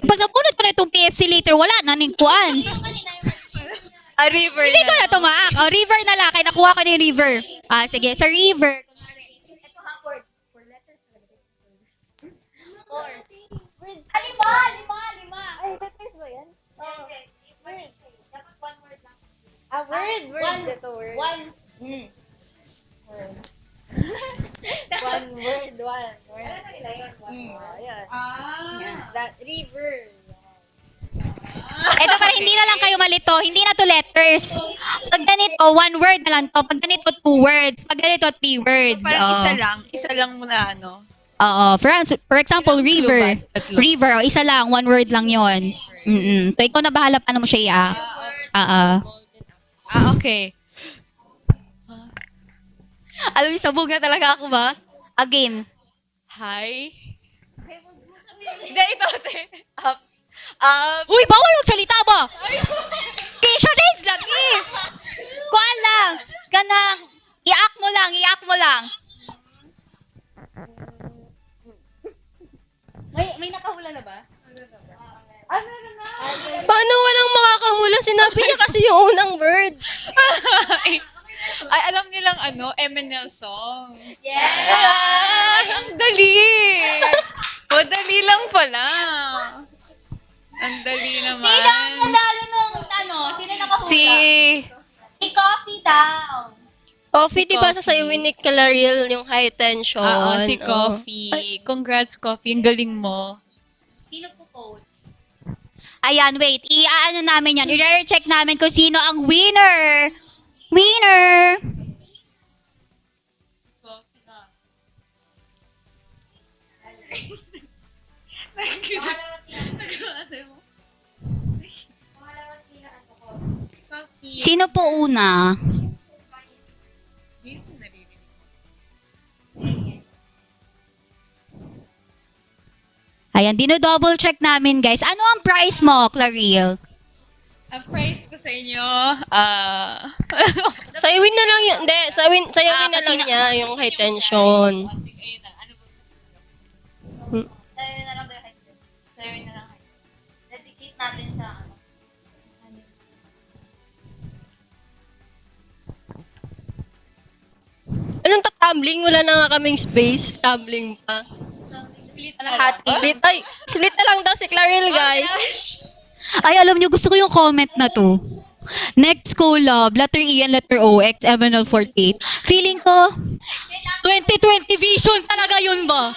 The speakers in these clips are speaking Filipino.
Pag napunod ko na itong KFC later, wala na ning kuan. A river Hindi ko na. na tumaak. O, river na lang. Kaya nakuha ko ni river. Sige. Sa river. Ito ha, word. For letters talaga. Four. Lima. Ay, letters ba yan? Okay. Dapat one word lang. Word. One. Ito, word. One. One word. Ano na nila yun? Ayan. Ah. That river. Ito para hindi na lang kayo malito. Hindi na to letters. Pag ganito, one word na lang to. Pag ganito, two words. Pag ganito, three words. Parang Oo. isa lang muna ano. Oo. For example, Ilang clue river. ba? Tatlo. River. Isa lang. One word lang yon. So, ikaw na bahala paano mo siya i-act. Okay. Alam mo, sabog na talaga ako ba? A game. Hi. Hindi, ito. Up. Uy, bawal magsalita ba? Keisha Rage lagi. Kuan lang. Ganang. I-act mo lang. May nakahula na ba? Paano walang makakahula? Sinabi niya kasi yung unang word. Ay, alam nilang MNL song. Yes! Ay, ang dali. Madali lang pala. Ang dali naman. Sino ang nanalo nung Sino nakahula? Si... Si Coffee daw. Coffee, di ba Coffee. sa sayo ni Claril yung high tension? Oo, si Oo. Coffee. Congrats, Coffee. Ang galing mo. Sino po coach? Ayan, wait. I-ano namin yan. I-check namin kung sino ang winner. Winner! Sino po una? Ayan, dino-double check namin, guys. Ano ang price mo, Claril? Ang price ko sa inyo, Sayawin na lang yun. Hindi, sayawin na kasi lang niya yung high tension. Sayawin na lang tayo. Sayawin na lang. Dedicate natin sa Anong tatumbling? Wala na nga kaming space. Tumbling pa. Split. Ay, split na lang daw si Claril, guys. Ay, alam niyo, gusto ko yung comment na to. Next collab, letter E and letter O, X, MNL 48. Feeling ko, 2020 vision talaga yun ba?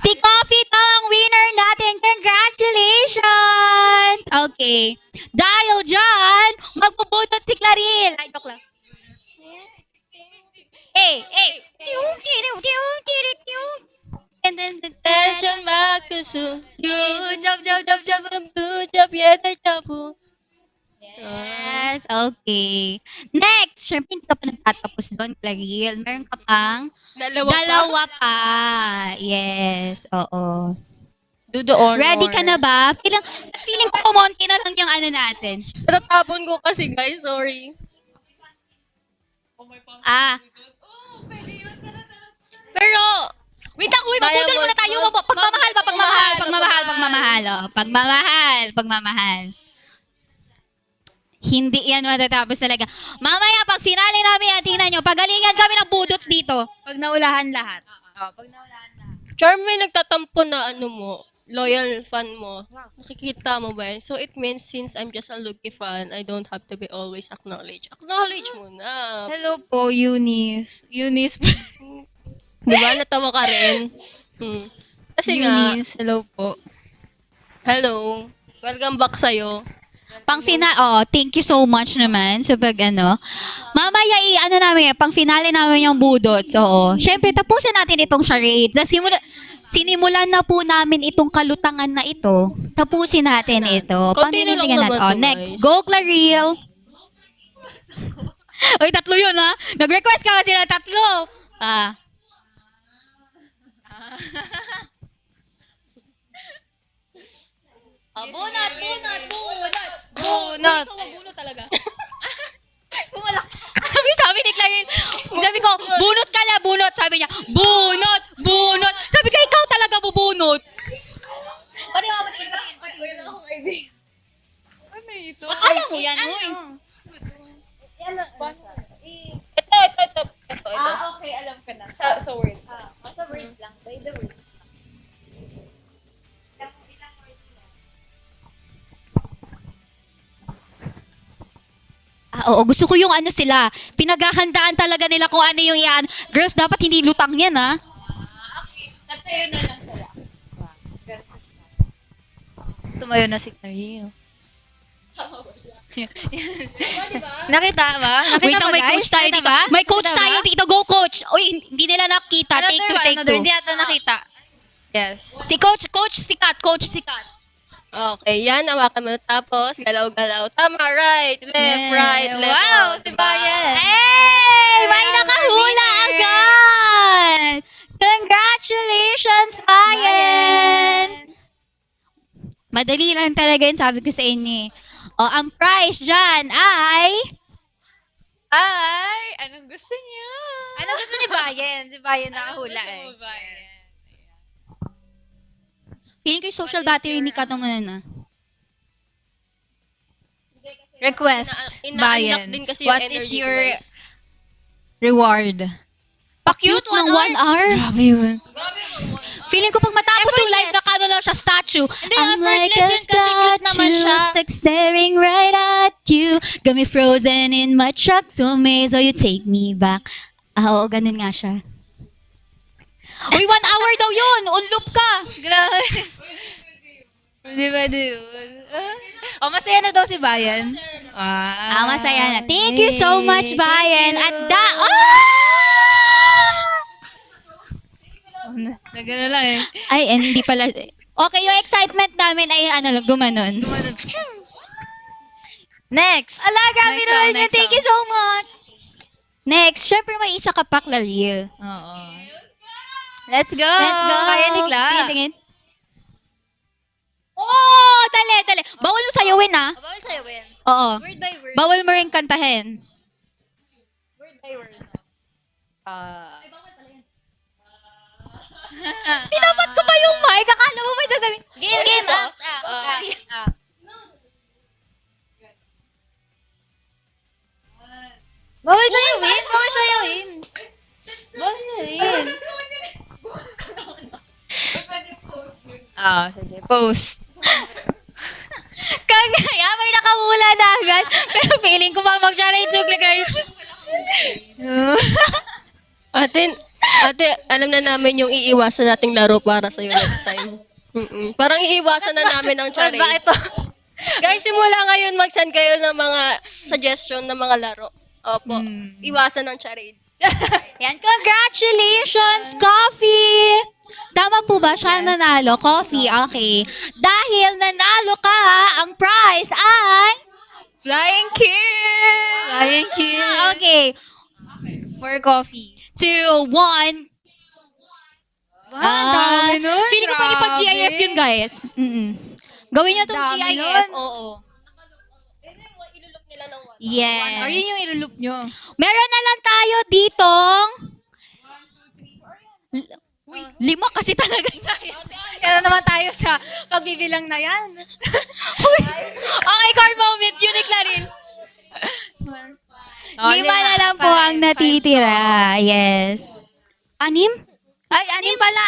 Si Coffee to ang winner natin. Congratulations! Okay. Dahil dyan, magpuputot si Claril. Ay, joke lang. And then, Tension back to soon. Jump. Yes, okay. Next, syempre hindi ka pa nagtatapos doon, Claril. Meron ka pang dalawa pa. Yes, oo. Do the honor. Ready ka na ba? Feeling ko kumonti na lang yung ano natin. Natatapon ko kasi, guys. Sorry. Pero, Wait lang, uy, mabudol muna tayo. Pagmamahal ba? Pagmamahal. Hindi yan matatapos talaga. Mamaya, pag finale namin yan, tingnan nyo, pagalingan kami ng budots dito. Pag naulahan lahat. Charm, may nagtatampo na loyal fan mo. Nakikita mo ba yun? So, it means since I'm just a Lucky fan, I don't have to be always acknowledged. Acknowledge mo na. Hello po, Eunice. Eunice. Di ba? Natawa ka rin. Kasi nga, Eunice, hello po. hello. Welcome back sa'yo. Thank you so much naman sa Mamaya namin, pang finale namin yung budots. Oo. Syempre, tapusin natin itong charades. Sinimulan na po namin itong kalutangan na ito. Tapusin natin ito. Konti na lang Paninindigan naman natin. to, Next, guys. go Claril. Uy, tatlo yun ha. Nag-request ka kasi ng tatlo. Bunot. Bunot. Bunot talaga. Bumalak. Sabi ni Claril, sabi ko, bunot ka na, bunot. Sabi niya, bunot. Sabi ko, ikaw talaga bubunot. Pati Ano ito? Alam mo yan, uy. Ito. Okay, alam ko na. Sa words. Sa words lang. By the words. Oo, gusto ko yung ano sila. Pinaghahandaan talaga nila kung ano yung iyan. Girls, dapat hindi lutang yan, ha? Tatayo na lang sila. Tumayo na si Clary. Nakita ba? Wait lang, may coach tayo dito. May coach Nakita ba? tayo dito. Go, coach! Uy, hindi nila nakita. Take two, take two. Hindi ata nakita. Yes. Si coach sikat. Okay, yan. Hawakan mo. Tapos, galaw-galaw. Tama, right, left, Yeah. right, left. Wow, oh, si diba? Bayan. Hey! May Wow, nakahula winner. agad! Congratulations, Bayan! Madali lang talaga yun, sabi ko sa inyo eh. O, ang prize dyan ay... Ay, anong gusto niyo? Ano gusto ni Bayan? Si Bayan nakahula eh. Gusto mo ba yan? Feeling ko yung social battery ni Kato muna na. Request. Ina-unlock Bayan. din kasi yung What is energy your device. reward? Pa-cute ng 1 hour. Grabe yun. Feeling ko pag matapos yung live na kano lang siya statue. Hindi, effortless yun kasi cute naman siya. Stuck staring right at you. Got me frozen in my truck, so amazed how you take me back. Oo, ganun nga siya. Uy, 1 hour daw yun! Unloop ka! Grabe. Pwede yun. Masaya na daw si Bayan. Masaya na. Thank you so much, Bayan. At Nagano lang eh. Ay, hindi pala. Okay, yung excitement namin ay gumanon. Next. Ala, grabe Next naman song, yun. next Thank you so much. Next, syempre may isa ka pa, Clariel. Oo. Let's go. Let's go. Kaya ni Cla. Tingin. Oh, dali. Bawal mo sayawin, ha? Bawal sa'yo, Wen. Oo. Word by word. Bawal mo rin kantahin. Word by word. Tinapat ko pa yung mic. Akala mo may sasabihin. Game. Bawal sa'yo, Win. Bawal sa'yo, Win. Sige. Post. Kaya may nakahula na agad. Pero feeling ko mag-charade yung clickers. Ate, alam na namin yung iiwasan nating laro para sa'yo next time. Parang iiwasan na namin ang Ba charades. ito? Guys, simula ngayon mag-send kayo ng mga suggestion ng mga laro. Opo. Iwasan ng charades. Yan, congratulations, Coffee! Tama po ba siya nanalo? Coffee, okay. Dahil nanalo ka, ang prize ay... Flying kiss! Lion King. Okay. For coffee. 2, 1. Wow, ang dami nun. Feeling ko pwede pag Grabe. GIF yun, guys. Gawin nyo itong Dami GIF. nun. Oo. Ilulok nila ng one. Yes. Or yun yung ilulup nyo. Meron na lang tayo ditong... 5 kasi talaga. Kaya naman tayo sa pagbibilang na yan. Okay, car moment. Yun ni Clarin. 5 na lang po ang natitira. Yes. 6? Ay, 6 pala.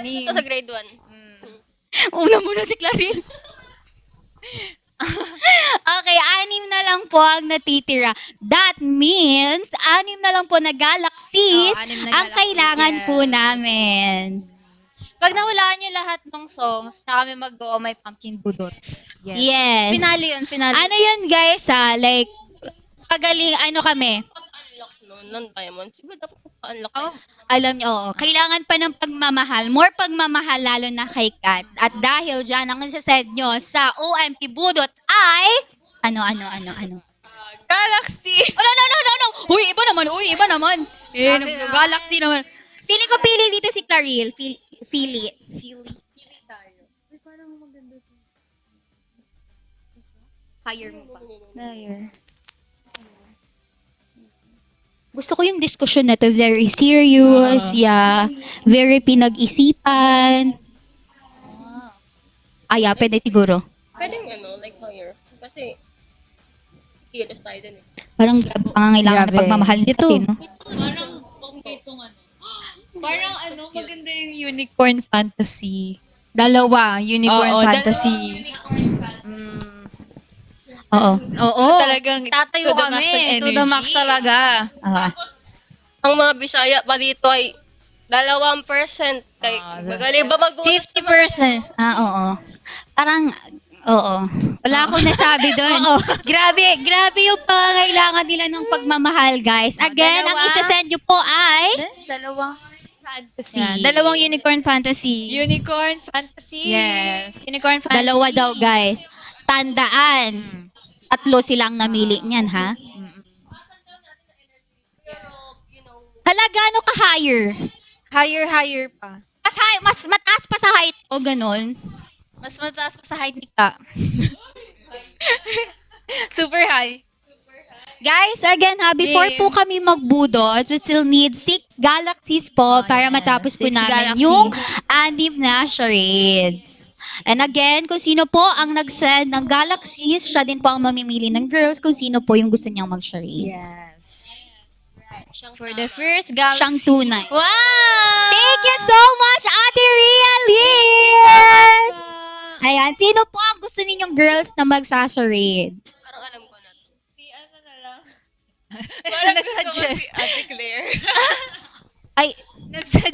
6. Ito sa grade 1. Una muna si Clarin. Okay, 6 na lang po ang natitira. That means, 6 na lang po na galaxies 6 na ang galaxies, kailangan yes. po namin. Pag nahulaan nyo lahat ng songs, tsaka kami mag-go may pumpkin budots. Yes. Finale yun, finale. Ano yun guys like, pagaling, kami, Pag-unlock nun, diamonds. Diba dapat pa-unlock Oh, alam niyo, oo, kailangan pa ng pagmamahal, more pagmamahal lalo na kay Kat. At dahil dyan, ang isasend nyo sa OMP Budot ay, ano. Galaxy! Oh, no. Uy, iba naman. Galaxy naman. Feeling ko pili dito si Claril. Fili. Fire mo pa. Gusto ko yung discussion na to. Very serious. Yeah. Very pinag-isipan. Pwede siguro. Pwedeng like higher. Kasi, kilos tayo din eh. Parang pangangailangan na Grabe. pagmamahal nito. No? Parang okay itong ano. Parang maganda yung unicorn fantasy. Dalawa, unicorn Oo, fantasy. Unicorn fantasy. Mm. Oo. Oo. Talagang Tatayo to the max kami. ang To the max energy. talaga. Ah. Ang mga Bisaya pa dito ay 2%. Kay, magaling ba mag 50%. Oo. Parang, oo. Wala akong nasabi doon. Grabe yung pangangailangan nila ng pagmamahal, guys. Again, ang Dalawa. isa-send nyo po ay Dalawang. Fantasy. Yan, dalawang unicorn fantasy. Unicorn fantasy. Yes. Unicorn fantasy. dalawa daw, guys. Tandaan. Mm. 3 silang namili niyan, ha? Hala, gaano ka-higher? Higher pa. Mas mataas pa sa height o ganun? Mas mataas pa sa height ni Ka. Super high. Guys, again ha, before Game. po kami magbudot, we still need 6 galaxies po para yes. matapos po 6 namin galaxy. yung anim na charades. And again, kung sino po ang nag-send ng galaxies, siya din po ang mamimili ng girls kung sino po yung gusto niyang mag-charades. Yes. For the first galaxy. Siyang tunay. Wow! Thank you so much, Ate Realist! Ayan, sino po ang gusto ninyong girls na mag-charades? Parang alam ko na to. Si ano na lang. Nag-suggest. Si Ate Claire. Ay, Nag-suggest.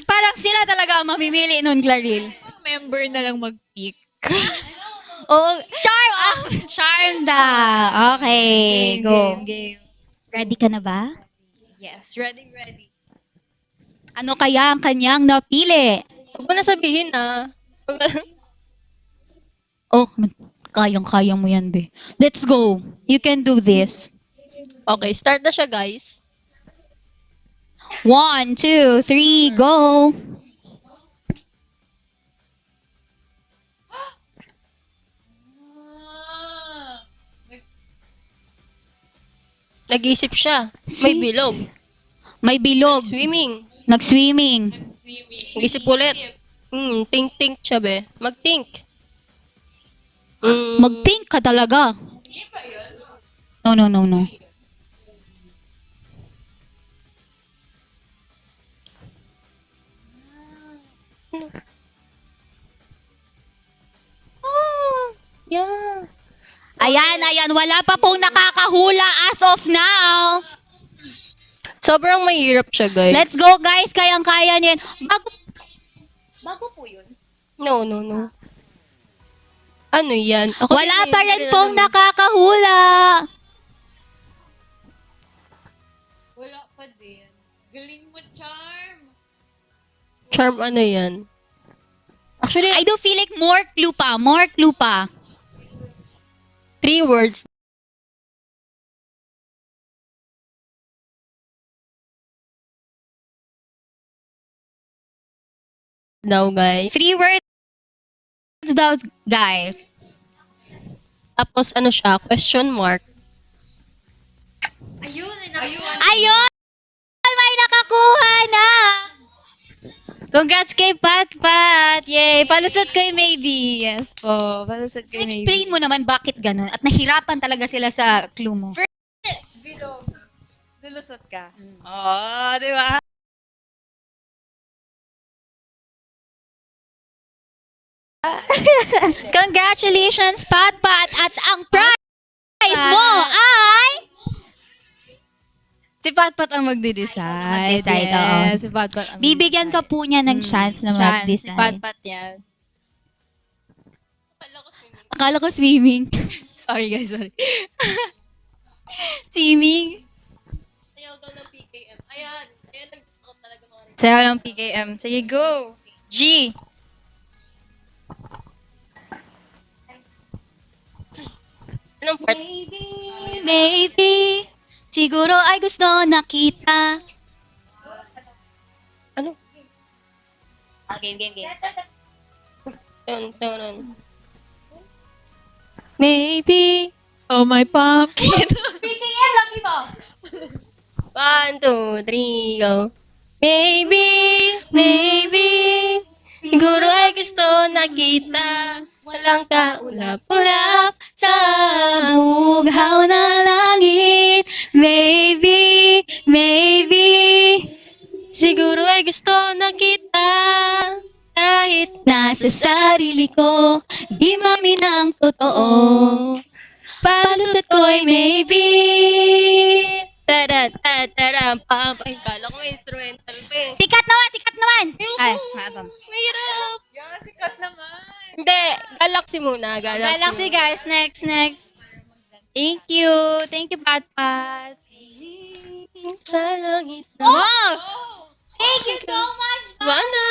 parang sila talaga ang mamimili nun, Claril. Member na lang mag-pick. Oh, charm daw. Okay, go. Game. Ready ka na ba? Yes, ready. Ano kaya ang kanyang napili? Huwag mo na sabihin ah. Oh, kayang-kaya mo yan, be. Let's go. You can do this. Okay, start na siya guys. 1, 2, 3, go. Nag-iisip siya. May bilog. May bilog. Swimming. Nag-swimming. Nag-isip ulit. Think siya be. Mag-think. Mag-think ka talaga. No. Yeah. Ayan. Wala pa pong nakakahula as of now. Sobrang mahirap siya guys. Let's go, guys. Kayang-kaya niyan. Bago po yun. No. Ano yan? Ako Wala din, pa hindi rin na pong alam. nakakahula. Wala pa din. Galing mo, Charm. Charm ano yan? Actually, I do feel like more clue pa. 3 words. Daw guys. 3 words daw, guys. Tapos ano siya? Question mark. Ayun! May nakakuha na! Congrats kay Pat. Yay! Palusot ko yung maybe. Yes po. Palusot ko yung maybe. Explain mo naman bakit ganun at nahirapan talaga sila sa clue mo. Bilog. Lulusot ka. Oo, di ba? Congratulations, Pat! At ang prize mo ay... Si Pat ang magde-decide. Mag-decide, oo. Yes, si Pat ang Bibigyan ka po niya ng chance na Si mag-decide. Pat yan. Akala ko swimming. Sorry guys, sorry. Swimming. Ayaw daw ng PKM. Ayan ang gusto ko talaga mga rin. Sayaw ng PKM. Sige, go. G. Anong part? Maybe, siguro ay gusto nakita. Ano? Game. Yun. Maybe. Oh, my pumpkin. PKM lagi mo. 1, 2, 3, go. Maybe, Siguro ay gusto nakita. Walang kaulap-ulap sa bughaw na langit. Maybe, maybe, siguro ay gusto na kita kahit nasa sarili ko, di maminang totoo. Palusot ko'y maybe. pam. Ay, kala ko may instrumental pa eh. Sikat naman, sikat naman. Ay, Mahirap. Yeah, sikat naman. Hindi, Galaxy muna. Galaxy guys, next. Thank you. Thank you, Pat Pat. Sa langit na Oh! Thank you so much, Vana.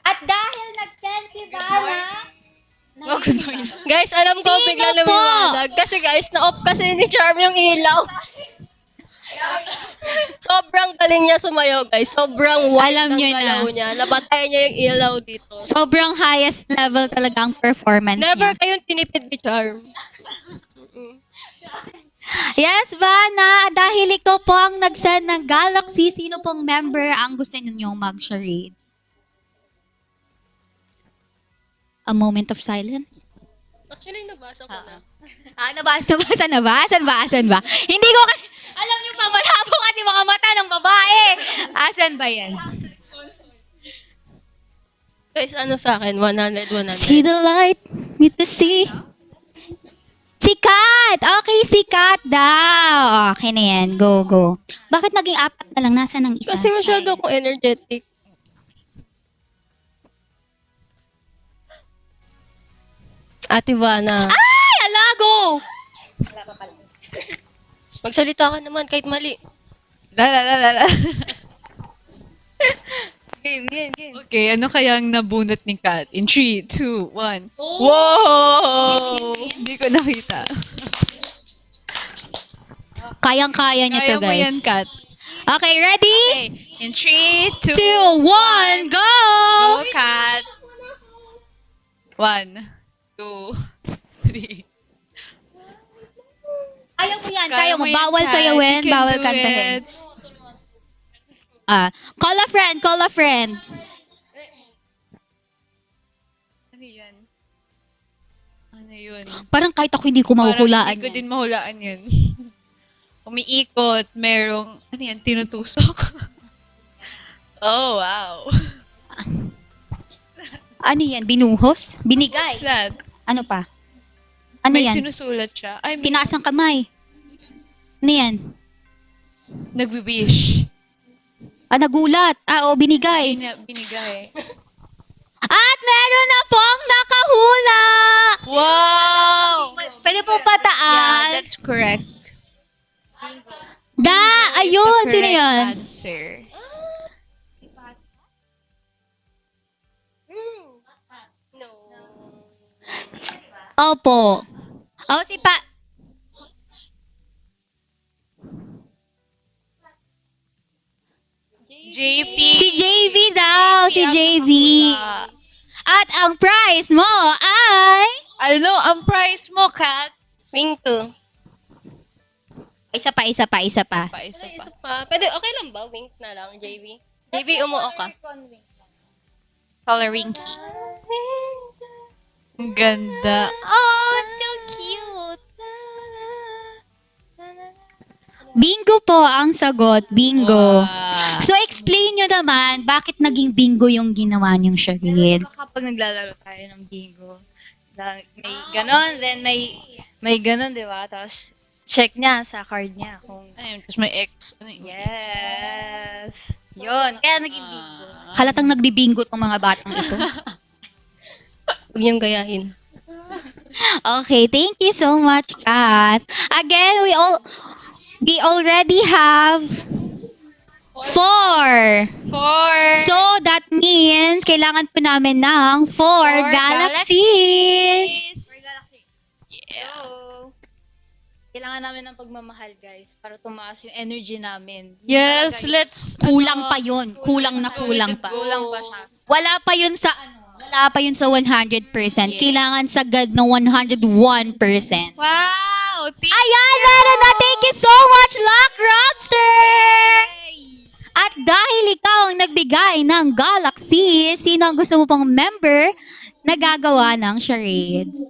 At dahil nag-send si Vanna, Guys, alam ko Sino bigla po? lumiwanag. Kasi guys, na-off kasi ni Charm yung ilaw. Sobrang galing niya sumayaw, guys. Sobrang wild Alam ang niyo galaw na. niya. Napatay niya yung ilaw dito. sobrang highest level talaga ang performance Never niya. kayong tinipid ni Charm. Yes, Vanna, dahil ikaw po ang nag-send ng Galaxy, sino pong member ang gusto ninyong mag-charade? A moment of silence? Actually, nabasa ko na. Nabasan ba? Hindi ko kasi, alam niyo pa, malabo kasi mga mata ng babae. Asan ba yan? Guys, ano sa akin? 100. See the light with the sea. Sikat! Okay, sikat daw. Okay na yan. Go. Bakit naging apat na lang? Nasaan ang isa? Kasi masyado akong energetic. Ate Vana, Ay, alago! magsalita ka naman kahit mali. Game. Okay, ano kayang nabunot ni Kat? In 3, 2, 1. Wow! Hindi ko nakita. Kayang-kaya niya to, Kaya mo guys. yan, Kat. Okay, ready? Okay, in 3, 2, 2, 1, go! Go, Kat. 1, 2, 3. Kaya mo yan, kaya mo. Bawal Kat. sayawin, You can bawal do kantahin. it. Call a friend. Ano yan? Ano yun? Parang kahit ako hindi ko mahuhulaan Parang hindi ko yan. din mahulaan yun. Umiikot, merong, ano yan, tinutusok. Oh, wow. Ano yan? Binuhos? Binigay? What's that? Ano pa? Ano May yan? sinusulat siya. Ay, may Tinaas ang kamay. Ano yan? nagwi-wish. Nagulat. Binigay. Binigay. At meron na pong nakahula! Wow! Pwede po Yeah, pataas. that's correct. Ayun. The Sino correct yun? answer. No. Opo. Si JP. Si JV daw. Si ang JV. nakahula. At ang prize mo ay... Ano ang price mo, Kat? Wing 2. Isa pa. Isa pa. Isa pa. Pwede, okay lang ba? Wink na lang, JV. JV, umuo ka. Coloring key. Ang ganda. Oh, so cute. Bingo po ang sagot. Bingo. Wow. So, explain nyo naman bakit naging bingo yung ginawa niyong charade. Kapag naglalaro tayo ng bingo, may ganon, then may ganon, di ba? Tapos, check niya sa card niya kung Ayun, tapos may X. Ano yun? yes. Yun, kaya naging bingo. Halatang nagbibingo tong mga batang ito. Huwag niyong gayahin. Okay, thank you so much, Kat. Again, we already have 4. 4. So, that means, kailangan po namin ng 4 galaxies. So, kailangan namin ng pagmamahal, guys, para tumaas yung energy namin. Yes, let's... Kulang pa yun. Kulang na kulang pa. Kulang pa siya. Wala pa yun sa 100%. Kailangan sagad ng 101%. Wow! Ayan, meron na. Thank you so much, Lock Rockster! At dahil ikaw ang nagbigay ng Galaxy, sino ang gusto mo pang member na gagawa ng charades?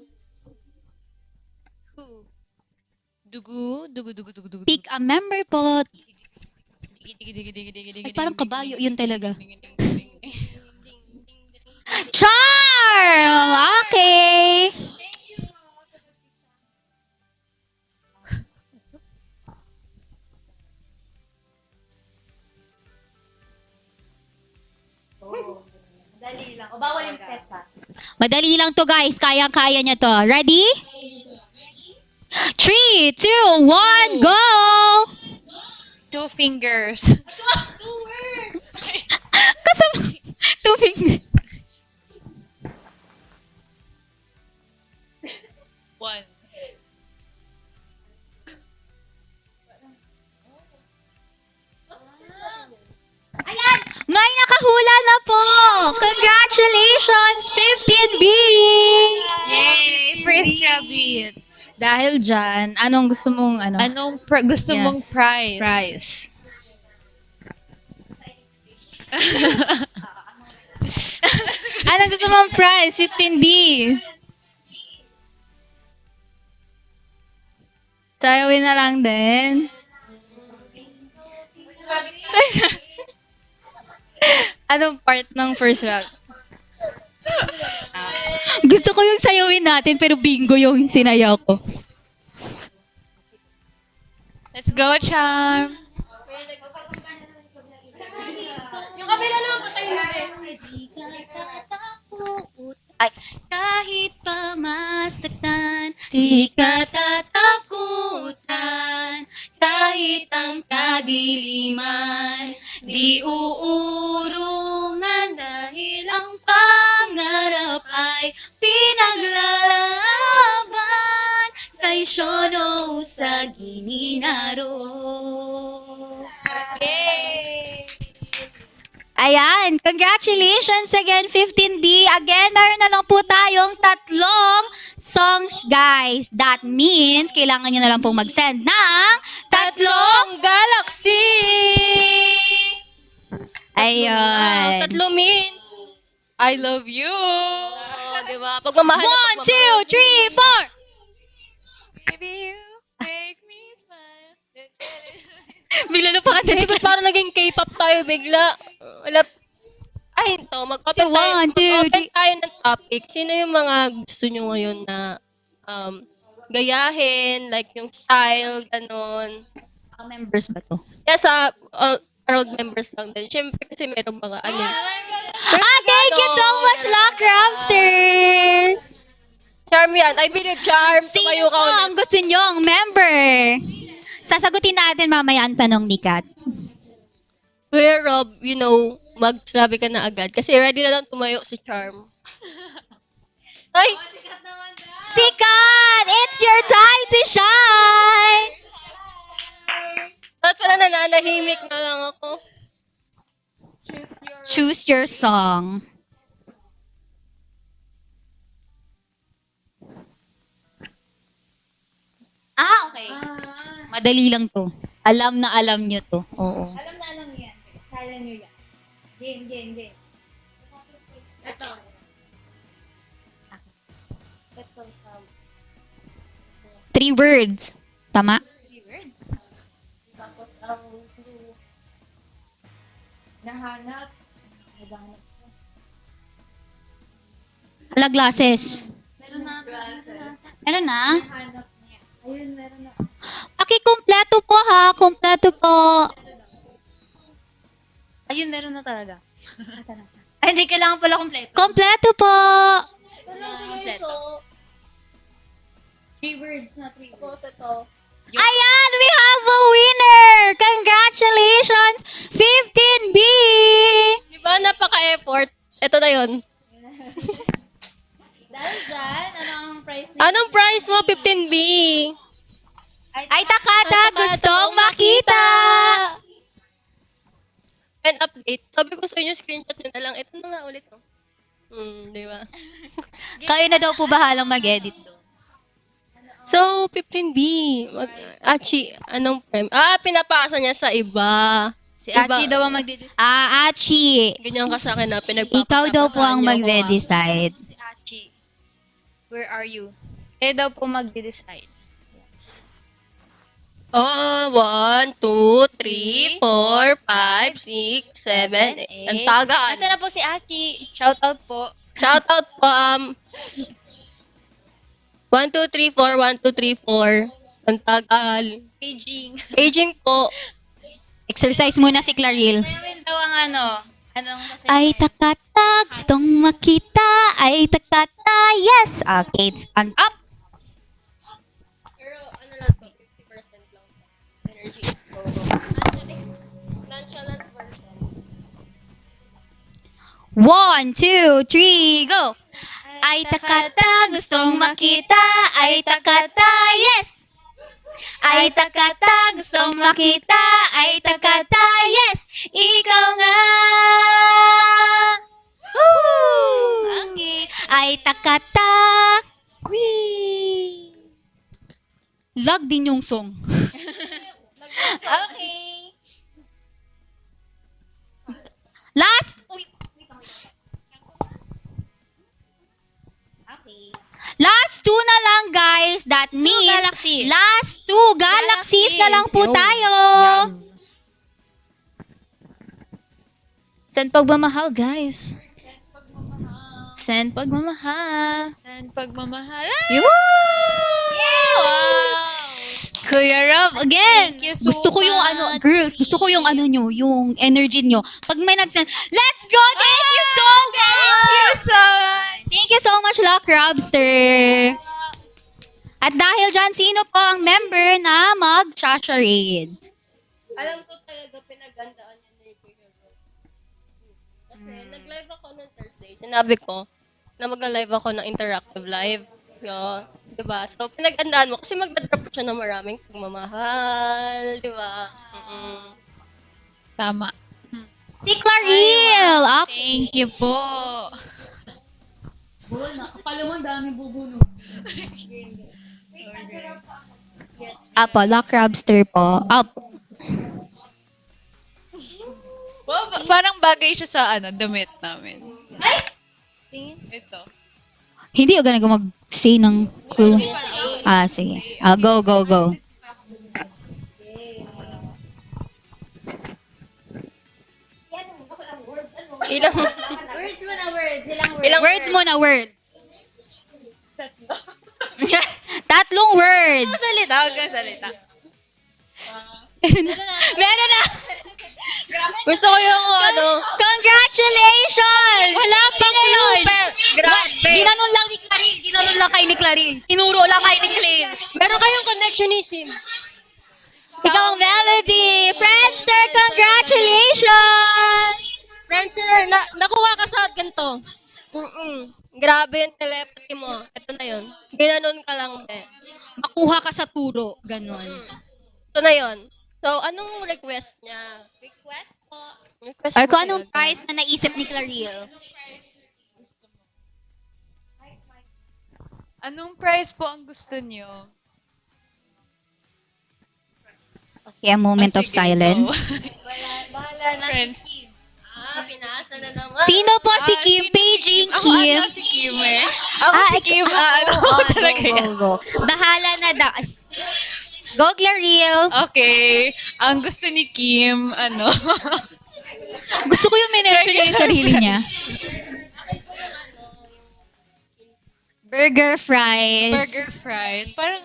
Dugu, dugu, dugu, dugu, dugu. Pick a member po. Digi, digi, digi, digi, digi, digi, Ay, parang digi, kabayo, digi, yun digi, talaga. digi, digi, digi, digi. Charm! Okay. Madali lang to guys. Kayang-kaya niya to. Ready? 3, 2, 1, go! 2 fingers. Two fingers. 1. May nakahula na po! Congratulations, 15B! Yay! First rabbit. Dahil dyan, anong gusto mong ano? Anong gusto Yes. mong prize? Prize. Anong gusto mong prize? 15B. Sayawin na lang din. Anong part ng first round? Gusto ko yung sayawin natin pero bingo yung sinayaw ko. Let's go, Charm. Yung kabila naman po tayo Ay, kahit pa masaktan, di ka tatakutan. Kahit ang kadiliman, di uurungan. Dahil ang pangarap ay pinaglalaban. Sa isyon o sa gininaro. Yay! Ayan, congratulations again 15B. Again, meron na lang po tayong 3 songs, guys. That means, kailangan nyo na lang pong mag-send ng 3 Galaxy! Ayun. 3 means. I love you. Oh, di ba? Pagmamahal na 1, 2, 3, 4! Baby, you make me smile. Bigla na pa Kasi ba't parang naging K-pop tayo bigla? Wala. Ay, ito. Mag-open So, tayo, 1, 2, mag-open tayo ng topic. Sino yung mga gusto nyo ngayon na gayahin, like yung style, ganon. Members ba to? Kaya sa proud members lang din. Siyempre kasi merong mga ano. Thank you so much, Lock Rapsters! Charm yan. I believe Charm. Sino Tumayo ka po ulit. ang gusto nyong member? Sasagutin natin mamaya ang tanong ni Kat. Kuya Rob, magsabi ka na agad. Kasi ready na lang tumayo si Charm. Ay! Sikat! It's your time to shine! Ba't pala nananahimik na lang ako? Choose your song. Okay. Madali lang to. Alam na alam nyo to. Oo. Alam na alam niyo yan. Kaya niyo yan. Game, game, game. Ito. Ito. 3 words. Tama? Tapos ang clue. Nahanap. Nahanap. Ala, glasses. Meron na. Meron na? Nahanap niya. Ayun, meron na. Pakikumpleto po ha. Kumpleto po. Ayun, meron na talaga. Ay, hindi kailangan pala kompleto. Kompleto po. Kompleto. 3 words na 3 words. Ayan, we have a winner! Congratulations, 15B! Di ba napaka-effort? Ito na yun. Dahil dyan, anong price niya? Anong price mo, 15B? Ay, takata, gustong makita! And update. Sabi ko sa inyo, screenshot nyo na lang. Ito na nga ulit. Oh. Di ba? Kayo na daw po bahalang mag-edit doon. So, 15B. Anong prem? Pinapasa niya sa iba. Si Achi daw ang magde-decide. Achi. Ganyan ka sa akin na pinagpapasapasahan Ikaw daw po ang niyo ako, magde-decide. Si Achi. Where are you? Eh daw po magde-decide. Oh, 1, 2, 3, 4, 5, 6, 7, 8. Ang tagal. Nasaan na po si Achi? Shout out po. Shout out po, 1, 2, 3, 4, 1, 2, 3, 4. Ang tagal. Aging. Aging po. Exercise muna si Claril. Ayun daw ang ano. Anong Ay takata, gustong makita. Ay takata, yes. Okay, stand up. Pero ano lang to, 50% lang. Energy. Nonchalant version. 1, 2, 3, go. Ay takata, gustong makita. Ay takata, yes. Ay takata, gustong makita. Ay takata, yes. Ikaw nga. Woo! Okay. Ay takata. Wee! Lag din yung song. Okay. Last. Uy. Last two na lang, guys. That means galaxies. last two galaxies na lang po tayo. Send pagmamahal, guys. Send pagmamahal. Saan pagmamahal? Kuya Rob, again. Thank you so Gusto ko yung much. girls, gusto ko yung nyo, yung energy nyo. Pag may nag-send, let's go! Thank you so much! Thank you so much. Thank you so much, Lock Robster. At dahil dyan, sino po ang member na mag-charade? Alam ko talaga pinagandaan niya ni Kuya Rob. Kasi nag-live ako ng Thursday. Sinabi ko na mag-live ako ng interactive live. Yo, 'di ba? So pinagandaan mo kasi magdadrop siya ng maraming pagmamahal, 'di ba? Tama. Si Claril! Thank you po. Apo, Lock Robster po. Apo. Wow, parang bagay siya sa damit namin. Ito. Hindi ako na mag-say ng clue. Sige. Go, go, go. Ilang Words muna, word. Tatlong words. Salita, huwag kang salita. Meron na. Gusto ko yung Congratulations! Wala pa yun. Grabe. Ginanon lang ni Claril. Ginanon lang kay ni Claril. Tinuro lang kay ni Claril. Meron kayong connection ni Sim. Ikaw ang Melody. Friendster, congratulations! Friendster, nakuha ka sa ganito. Grabe yung telepathy mo. Ito na yun. Ginanon ka lang, be. Makuha ka sa turo. Ganon. Ito na yun. So, anong request niya? Request po. Request Or mo kung anong talaga. prize na naisip ni Claril. Anong price po ang gusto niyo? Okay, a moment of Sige, silence. go. Bahala na Friend. si Kim. Pinasa na naman. Sino po si Kim? Sino si Paging Ako Kim. ano si Kim eh. Ako si Kim. Ano Oh, ko talaga go, yan. go, go. Bahala na daw. Go, Claril. Okay. Ang gusto ni Kim, ano? Gusto ko yung minention niya yung sarili niya. Burger fries. Burger fries. Parang,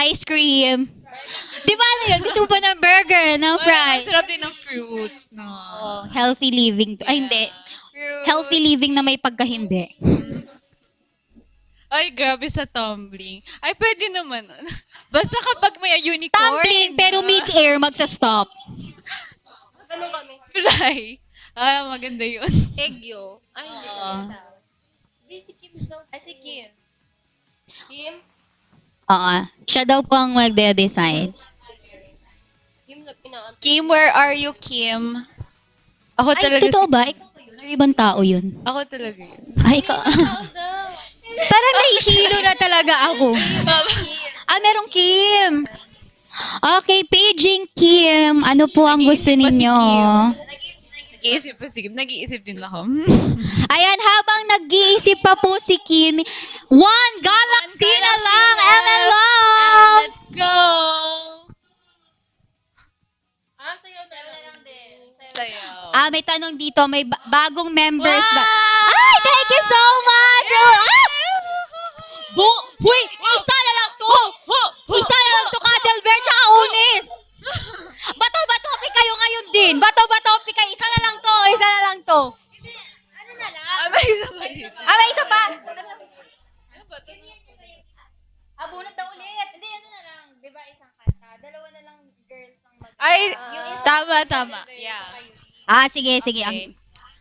Ice cream. Di ba ano yun? Gusto mo ba ng burger, ng parang fries? masarap din ng fruits. No? Oh, healthy living. Ay, hindi. Fruit. Healthy living na may pagkahindi. Ay, grabe sa tumbling. Ay, pwede naman. Basta kapag may unicorn. Tumbling, pero mid-air magsa-stop. Ganun kami. Fly. Ah, maganda yun. Egyo. Ay, hindi ko alam. Si Kim. Kim? Oo. Siya daw po ang magde-decide. Kim na pinaan. Kim, where are you, Kim? Ako Ay, talaga totoo ba? Ikaw ba yun? Or ibang tao yun? Ako talaga yun. Ay, ikaw. Parang nahihilo na talaga ako. Merong Kim. Okay, paging Kim. Ano po ang gusto Nag-iisip pa si ninyo? Nag-iisip pa si Kim. Nag-iisip din ako. Ayan, habang nag-iisip pa po si Kim, one galaxy na lang, left. ML Love! Let's go! Sayaw. May tanong dito, may bagong members ba? Wow! Ay, thank you so much! Huy, isa na lang to! Isa na lang to, Kadelbert, tsaka Unis! Bato-batopi kayo ngayon din! Bato-batopi kayo, isa na lang to, isa na lang to. May isa pa. May isa pa! Bunot na ulit. Hindi, ano na lang. Di ba isang kanta? Dalawa na lang girls ang mag... Ay, tama. Yeah. Sige.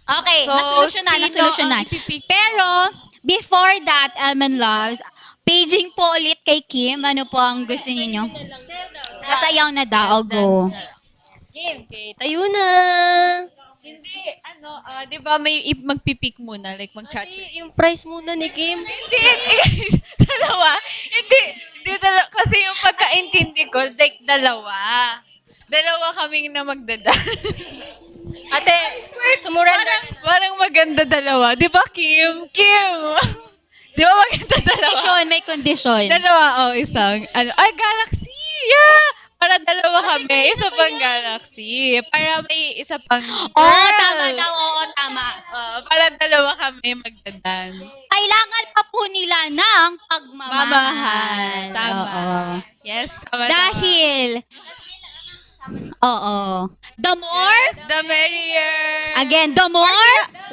Okay, So, nasolusyonan. sino ang ipipick mo? Pero, before that, Almond Loves, paging po ulit kay Kim. Ano po ang gusto ninyo? Sasayaw na daw. Go. Okay, tayo na. Hindi, di ba may magpipick muna, like mag-chat. Yung price muna ni Kim. Hindi, dalawa. Hindi, kasi yung pagkaintindi ko, like dalawa. Dalawa kaming na magdada. Ate, sumuranda. Parang maganda dalawa. Di ba, Kim? Di ba maganda dalawa? Condition, may condition. Dalawa, isang. Galaxy! Yeah! Para dalawa kami. Isa pang galaxy. Para may isa pang girl. Oo, tama daw. Oo, tama. Para dalawa kami magda-dance. Kailangan pa po nila ng pagmamahal. Mamahal. Tama. Oo. Yes, tama. Dahil, oo. The more, The merrier. again, the more,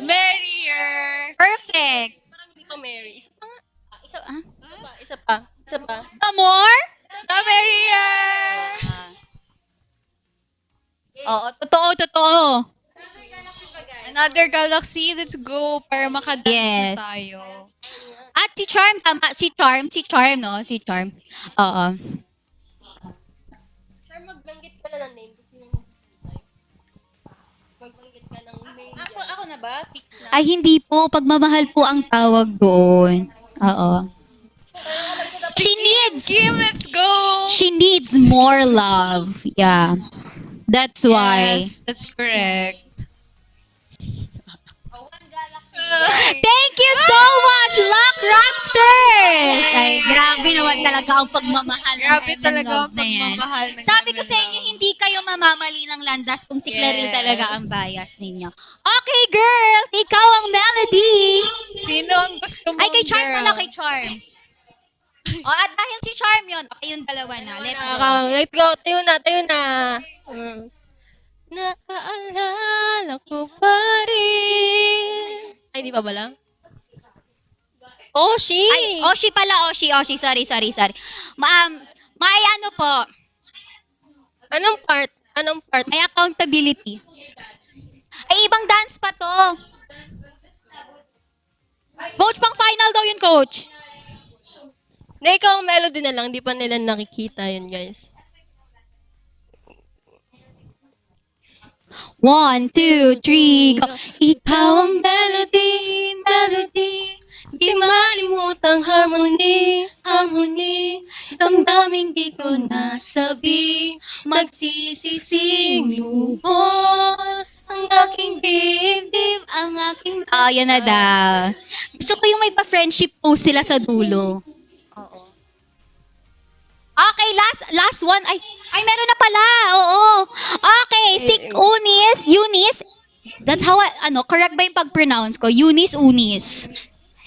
Merrier. perfect. Hindi ko Mary. Isa pa nga. So, Isa pa. the more, The merrier. oo, totoo. Another galaxy. Let's go. Para makadance Yes. na tayo. At si Charm, tama, si Charm, no? Si Charm. Oo. Sure, magbanggit ka na ng name. Kasi yung magbanggit ka ng name. Ako na ba? Fix na. Ay, hindi po. Pagmamahal po ang tawag doon. Oo. Kim, let's go. She needs more love. Yeah. That's why. Yes, that's correct. Thank you so much, Lock Rocksters! Ay, grabe naman talaga ang pagmamahal ng Grabe Lemon talaga ang Loves na yan. pagmamahal ng Sabi ko Lemon sa inyo, Loves. hindi kayo mamamali ng landas kung si Claril Yes. talaga ang bias ninyo. Okay, girls! Ikaw ang melody! Sino ang gusto mo, Ay, kay Charm girl? pala, kay Charm. At dahil si Charm yun, okay yung dalawa na. Let's go. Let's go. Tayo na. Naaalala ko pa rin. Ay, di pa bala? Oshi! Ay, Oshi pala, Oshi. Sorry. May ano po, Anong part? may accountability. Ay, ibang dance pa to. Coach, pang final daw yun, coach. Na ikaw ang melody na lang, di pa nila nakikita yun, guys. 1, 2, 3, go. Ikaw ang melody. Di malimutang harmony. Damdaming di ko nasabi. Magsisising lubos. Ang aking dibdib, ang aking... yan na daw. Gusto ko yung may pa-friendship po sila sa dulo. Oo. Okay, last one. Ay, meron na pala. Oo. Okay, si Eunice. That's how correct ba yung pag-pronounce ko? Eunice.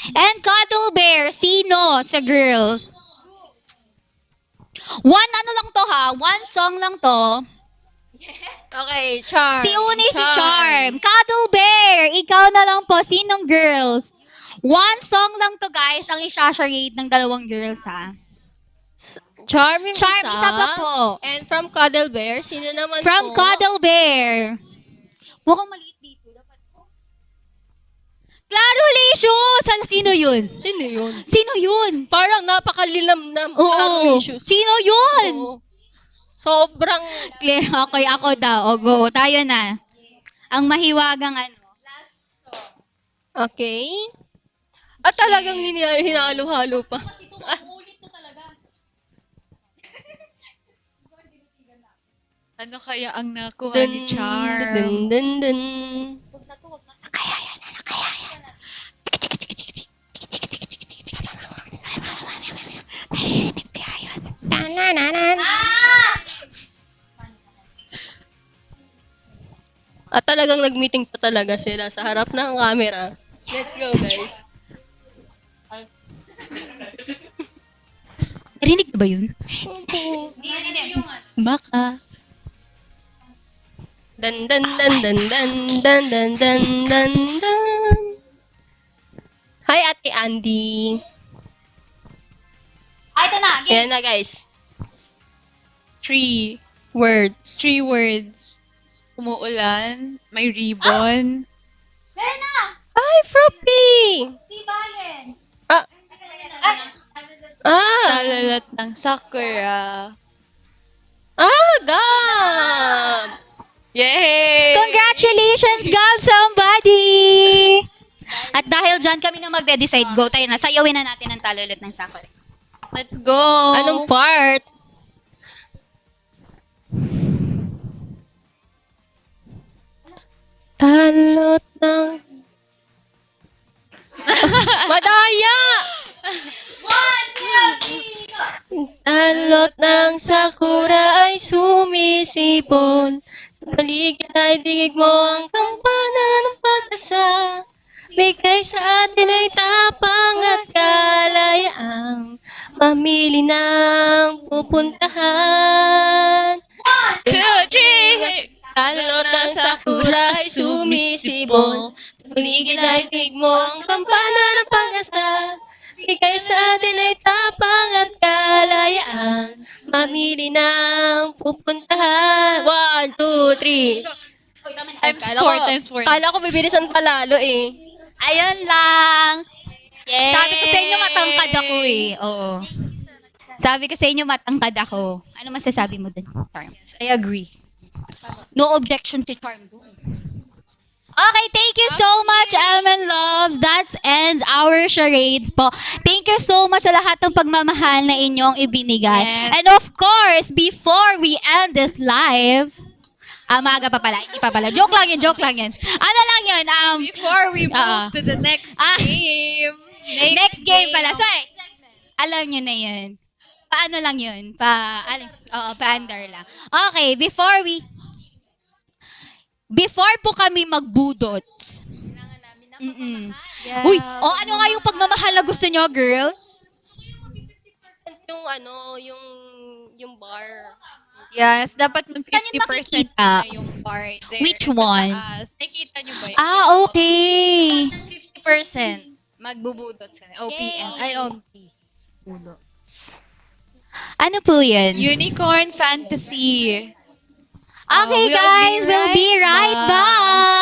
And Cuddle Bear, sino sa girls? One lang to ha? One song lang to. Okay, Charm. Si Eunice, si Charm. Cuddle Bear, ikaw na lang po. Sinong girls? One song lang to guys, ang isa-share ng dalawang girls ha. Charm yung Charm, isa pa po. And from Cuddle Bear, sino naman From po? Cuddle Bear. Mukhang maliit dito. Dapat Claro Licious! Sino yun? Sino yun? Parang napakalilam na Oo. issues. Sino yun? Oo. Sobrang... Okay, ako daw. O, go. Tayo na. Ang mahiwagang Okay. At talagang hinalo-halo pa. Ano kaya ang nakuha ni Charm? Dun, dun. At talagang nag-meeting pa talaga sila sa harap ng camera. Let's go, guys. Rinig ba yun? Baka. Dan dan dan dan dan dan dan dan dan dan. Hi, Ate Andy. Ay, ito na. Ayan na, guys. 3 Words. words. Umuulan, may ribbon. Meron na! Hi, Froppy! Si Bayen. Ah. Ah! Talalat ng Sakura. Gab! Yay! Congratulations, Gab somebody! At dahil dyan kami na magde-decide, go tayo na. Sayawin na natin ang talulot ng Sakura. Let's go! Anong part? Talot ng... Madaya! Talot ng sakura ay sumisipon. Sa paligid ay digig mo ang kampana ng pag-asa. Bigay sa atin ay tapang at kalayaang mamili ng pupuntahan. 2, 3! Talot ng sakura ay sumisibol. Sa paligid ay digig mo ang kampana ng pag-asa. Bigay sa atin ay tapang at kalayaan. Mamili ng pupuntahan. 1, 2, 3. Times 4, times 4. Kala ko bibilisan palalo eh. Ayun lang. Yay! Sabi ko sa inyo matangkad ako eh. Oo. Sabi ko sa inyo matangkad ako. Ano masasabi mo dun, Charm? I agree. No objection to Charm dun. Okay, thank you so much, Elman Loves. That ends our charades po. Thank you so much sa lahat ng pagmamahal na inyong ibinigay. Yes. And of course, before we end this live, maaga pa pala, hindi pa pala. Joke lang yun, joke lang yun. Ano lang yun, Before we move Ah. to the next Ah. game. next game pala. Sorry. Alam nyo na yun. Paano lang yun? Pa-under lang. Okay, before po kami magbudot. Uy, ano nga yung pagmamahal na gusto nyo, girls? Yung yung bar. Yes, dapat mag Saan yun 50% makikita? na yung part there. Which sa one? taas. Nakikita nyo ba yun? Okay. 50%. Magbubudots kami. OPM. Ay, OMP. Budots. Ano po yun? Unicorn Fantasy. Okay, we'll guys, be we'll be right right back.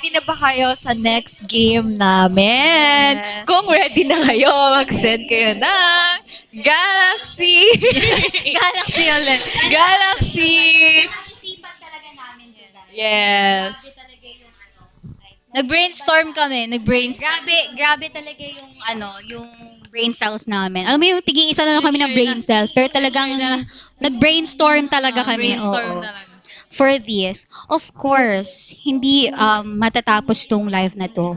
ready na ba kayo sa next game namin? Yes. Kung ready na kayo, mag-send kayo ng Galaxy. Galaxy ulit. Galaxy. Isipan talaga namin to, guys. Yes. Talaga yung ano. Nag-brainstorm kami. Nag-brainstorm. Grabe talaga yung yung brain cells namin. Alam mo yung tigi-isa na lang kami ng brain cells, pero talagang nag-brainstorm talaga kami. Brainstorm Oo. talaga. For this, of course, hindi matatapos tong live na to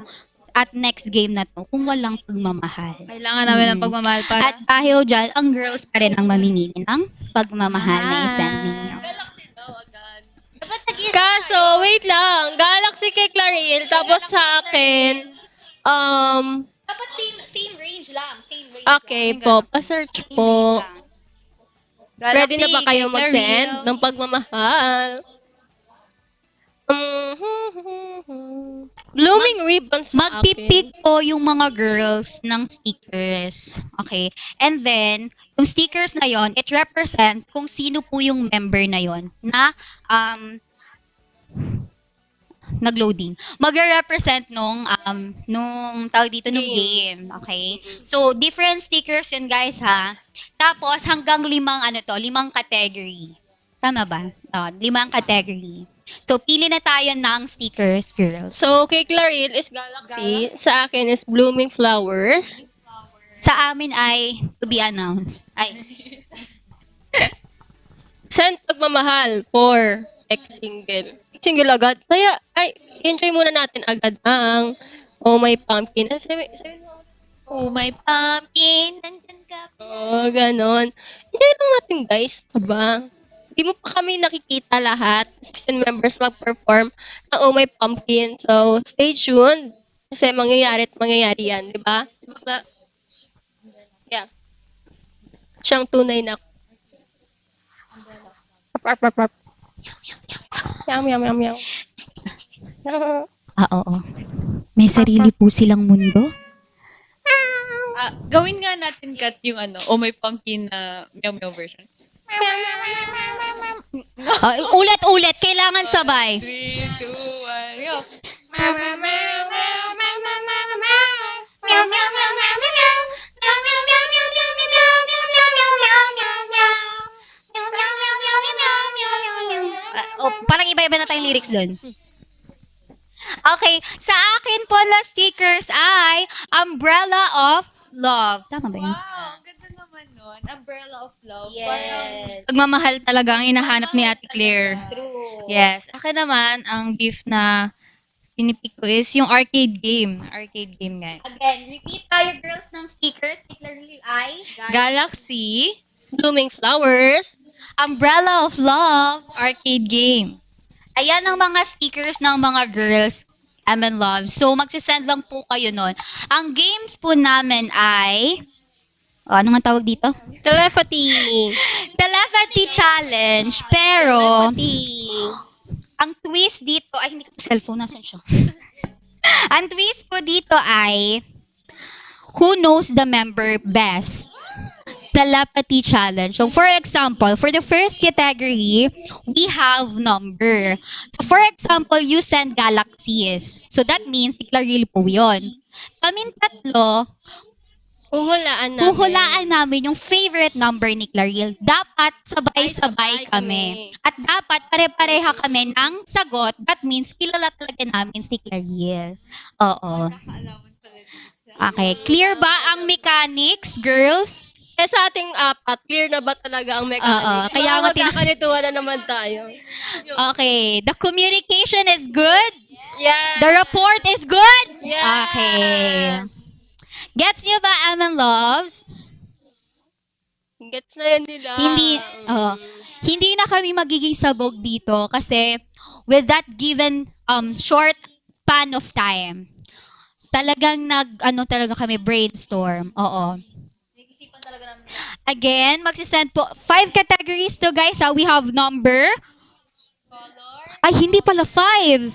at next game na to kung walang pagmamahal. Kailangan namin ng Mm. pagmamahal At para... dahil dyan, ang girls pa rin ang mamimili ng pagmamahal na isend ninyo. Galaxy daw agad. Dapat nag-iisa Kaso, wait lang. Galaxy kay Claril, tapos sa akin, Dapat same range lang. Same range okay po, pa-search po. Ready na ba kayo mag-send ng pagmamahal? Blooming ribbons sa akin. Magpipick po yung mga girls ng stickers. Okay? And then, yung stickers na yon, it represent kung sino po yung member na yon na nag-loading. Magre-represent nung tawag dito nung game. Okay? So, different stickers yun, guys, ha? Tapos, hanggang limang category. Tama ba? 5 category. So, pili na tayo ng stickers, girls. So, kay Claril is Galaxy. Sa akin is Blooming Flowers. Sa amin ay to be announced. Ay, Send pagmamahal for ex-single. Single agad. Kaya, enjoy muna natin agad ang Oh My Pumpkin. Sabi mo, Oh, my pumpkin. Nandyan ka. ganon. Enjoy lang natin, guys. Aba. Hindi mo pa kami nakikita lahat. 16 members mag-perform ng Oh My Pumpkin. So, stay tuned. Kasi mangyayari at mangyayari yan, di ba? Yeah. Siyang tunay na. Yum, yum, yum, yum. oo. May sarili po silang mundo. Gawin nga natin cut yung Oh My Pumpkin na meow meow version. Ulit-ulit, kailangan sabay. 3, 2, 1, go. Parang iba-iba na tayong lyrics doon. Okay, sa akin po na stickers ay Umbrella of Love. Tama ba yun? Wow, ang ganda naman nun. Umbrella of Love. Parang, Pagmamahal talaga ang hinahanap ni Ate Claire. True. Yes. Akin naman, ang gift na pinipik ko is yung arcade game. Arcade game, guys. Again, repeat tayo girls ng stickers. Clearly ay Galaxy. Blooming Flowers. Umbrella of Love. Arcade game. Ayan ang mga stickers ng mga girls and love. So, magsisend lang po kayo nun. Ang games po namin ay... ano nga tawag dito? Telepathy. Telepathy challenge. Pero, ang twist dito... Ay, hindi ko cellphone. Nasaan siya? Ang twist po dito ay... Who knows the member best? Telepathy challenge. So, for example, for the first category, we have number. So, for example, you send galaxies. So, that means, si Claril po yun. Kaming tatlo, huhulaan namin yung favorite number ni Claril. Dapat sabay-sabay kami. At dapat pare-pareha kami ng sagot. That means, kilala talaga namin si Claril. Oo. Okay. Clear ba ang mechanics, girls? Sa ating apat, clear na ba talaga ang mechanics? Oo, kaya nga magkakalituhan na naman tayo. Okay. The communication is good? Yes. The report is good? Yes. Okay. Gets nyo ba, Aman Loves? Gets na yan nila. Hindi na kami magiging sabog dito kasi with that given short span of time, talagang talaga kami brainstorm. Oo. Again, magsisend po. 5 categories to, guys. We have number. Ay, hindi pala 5.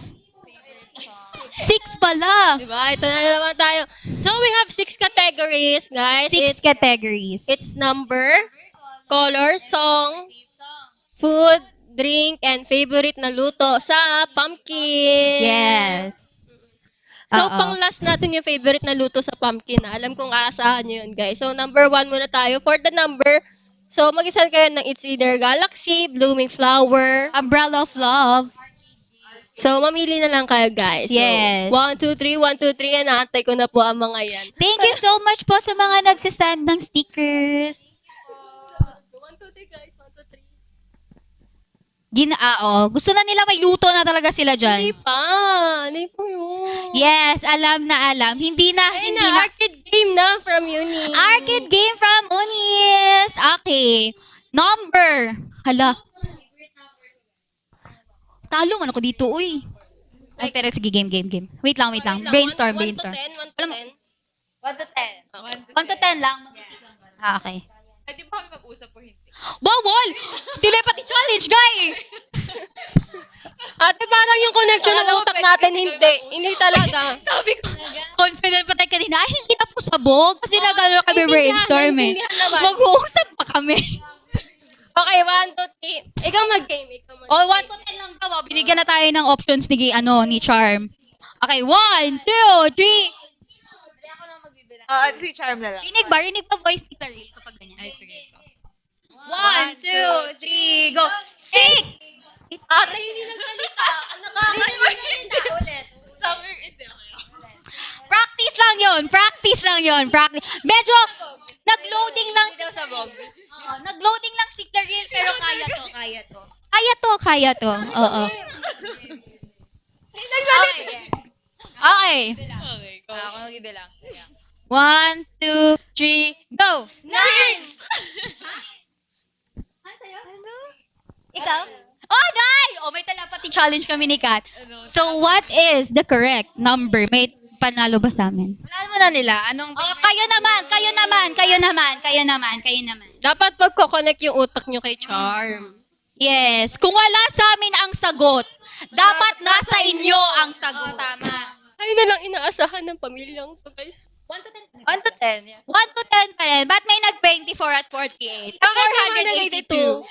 6 pala. Diba? Ito na naman tayo. So, we have 6 categories, guys. 6 categories. It's number, color, song, food, drink, and favorite na luto sa pumpkin. Yes. So, Oo. pang last natin yung favorite na luto sa pumpkin. Alam kong aasahan nyo yun, guys. So, number 1 muna tayo. For the number, so, mag-isa kayo ng it's either Galaxy, Blooming Flower. Umbrella of Love. So, mamili na lang kayo, guys. So, Yes. 1, 2, 3, 1, 2, 3. Yan, naantay ko na po ang mga yan. Thank you so much po sa mga nagsisend ng stickers. 1, 2, 3, guys. 1, 2, 3. Gusto na nila may luto na talaga sila Hindi dyan. pa. Hindi pa yun. Yes, alam na alam. Hindi na. Arcade game na from uni. Arcade game from Unis. Okay. Number. Hala. Talo man ako dito, uy. Ay, pero sige, game. Wait lang. Brainstorm. 1 to 10, 1 to 10. 1 to 10. 1 to 10 lang. Okay. Pwede ba kami mag-usap o hindi? Bawal! Telepathy challenge, guy! Ate, parang yung connection ng utak natin, hindi. Hindi talaga. Sabi ko, confident pa tayo kanina, ay, hindi na po sabog. Kasi nagano kami brainstorm eh. Naintindihan naman. Mag-uusap pa kami. Okay, 1, 2, 3. Ikaw mag-game. Oh, 1 to 10 lang daw. Binigyan na tayo ng options ni Charm. Okay, 1, 2, 3. Si Charm na lang. Rinig ba voice ni Claril kapag ganyan? Ay, sige. 1, 2, 3, go! 6! Ate, hindi nagsalita. Nakakainit. Ulit. Sabi, hindi. Practice lang yun. Medyo, nag-loading lang. Hindi daw sabog. Nag-loading lang si Claril, pero kaya to. Kaya to. Oo. Okay. Okay, go. Ako mag-ibilang. 1, 2, 3, go! Next! Ikaw? Oh, nine! Oh, may telepathy challenge kami ni Kat. So, what is the correct number? May panalo ba sa amin? Wala mo na nila. Anong Oh, kayo naman. Dapat magko-connect yung utak nyo kay Charm. Yes. Kung wala sa amin ang sagot, dapat nasa inyo ang sagot. tama. Kayo na lang inaasahan ng pamilyang to, guys. 1 to 10. Yeah. 1 to 10 pa rin. Ba't may nag-24 at 48? At 482.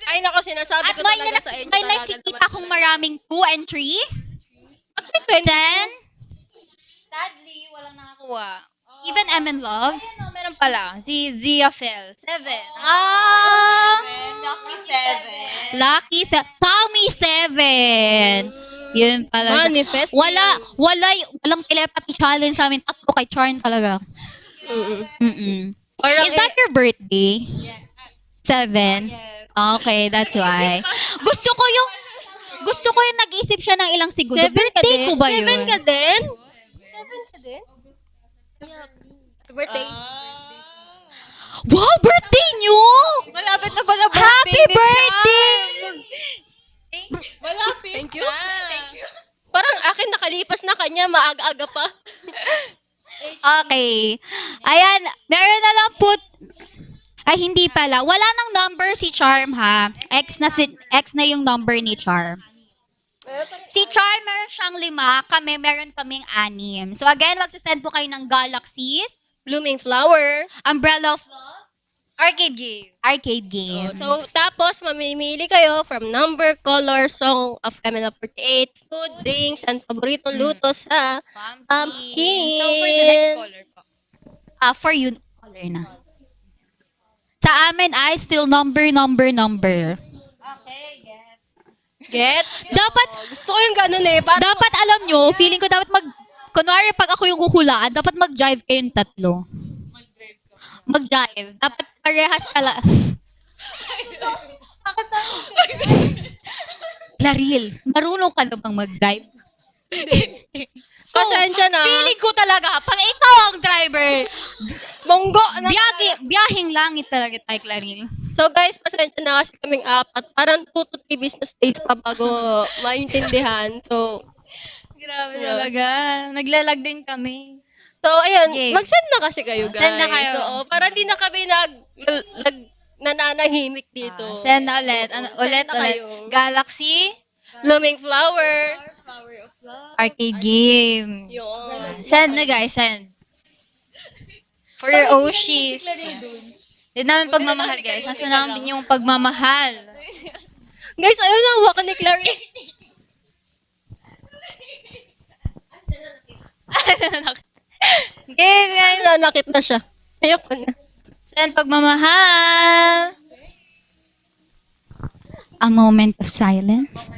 Ay, nako, sinasabi At ko may, talaga sa inyo. may talaga nakikita naman akong talaga. maraming 2 and 3. Bakit 10. Sadly, walang nakakuha. Even M and Loves. Ayun, meron pala. Si Zia Fel. 7. Lucky 7. Lucky Tommy 7. Yun pala siya. Manifesting. Walang telepathy challenge sa amin. Tatlo kay Charn talaga. Mm-mm. Parang Is that your birthday? Yeah. 7? Yes. Okay, that's why. Gusto ko yung nag-isip siya ng ilang segundo. 7 ka Birthday din? ko ba yun? 7 ka din? 7 ka din? Birthday. Wow, birthday nyo! Malapit na pala birthday Happy ni birthday! Charm. Malapit Thank you. na. Parang akin nakalipas na kanya, maaga-aga pa. Okay. Ayan, meron na lang po. Ay, hindi pala. Wala nang number si Charm, ha? X na yung number ni Charm. Si Charm, meron siyang 5. Kami, meron kaming 6. So, again, magsasend po kayo ng Galaxies, Blooming Flower. Umbrella of Love, Arcade game. arcade game. So, tapos, mamimili kayo from number, color, song of MNL48, food, drinks, and paboritong luto sa Pumpkin. So, for the next caller po. For you, color na. Sa amin ay still number. Okay, get. Gets? Dapat, Gusto ko yung ganun eh. Parang, dapat alam nyo, feeling ko dapat kunwari pag ako yung kukulaan, dapat mag-drive kayong tatlo. Mag-drive. Dapat parehas talaga. Laril, marunong ka na bang mag-drive? So, pasensya na. feeling ko talaga, pag ikaw ang driver, Monggo na. biyahing langit talaga tayo, Claril. So guys, pasensya na kasi kaming 4. Parang 2 to 3 business days pa bago maintindihan. So, Grabe Yeah. talaga. Naglalag din kami. ayun, Okay. mag-send na kasi kayo guys. Send na kayo. So, para di na kami nananahimik dito. Send na ulit. Send Ulit. na kayo. Galaxy Blooming Flower. Arcade game. Yun. Send na guys, send. For your Oshis. Hindi namin pagmamahal guys. Nasa namin yung pagmamahal. Guys, ayun na, hawakan ni Clary. Ganyan. Nananakit na siya. Ayoko na. Saan pagmamahal? A moment of silence.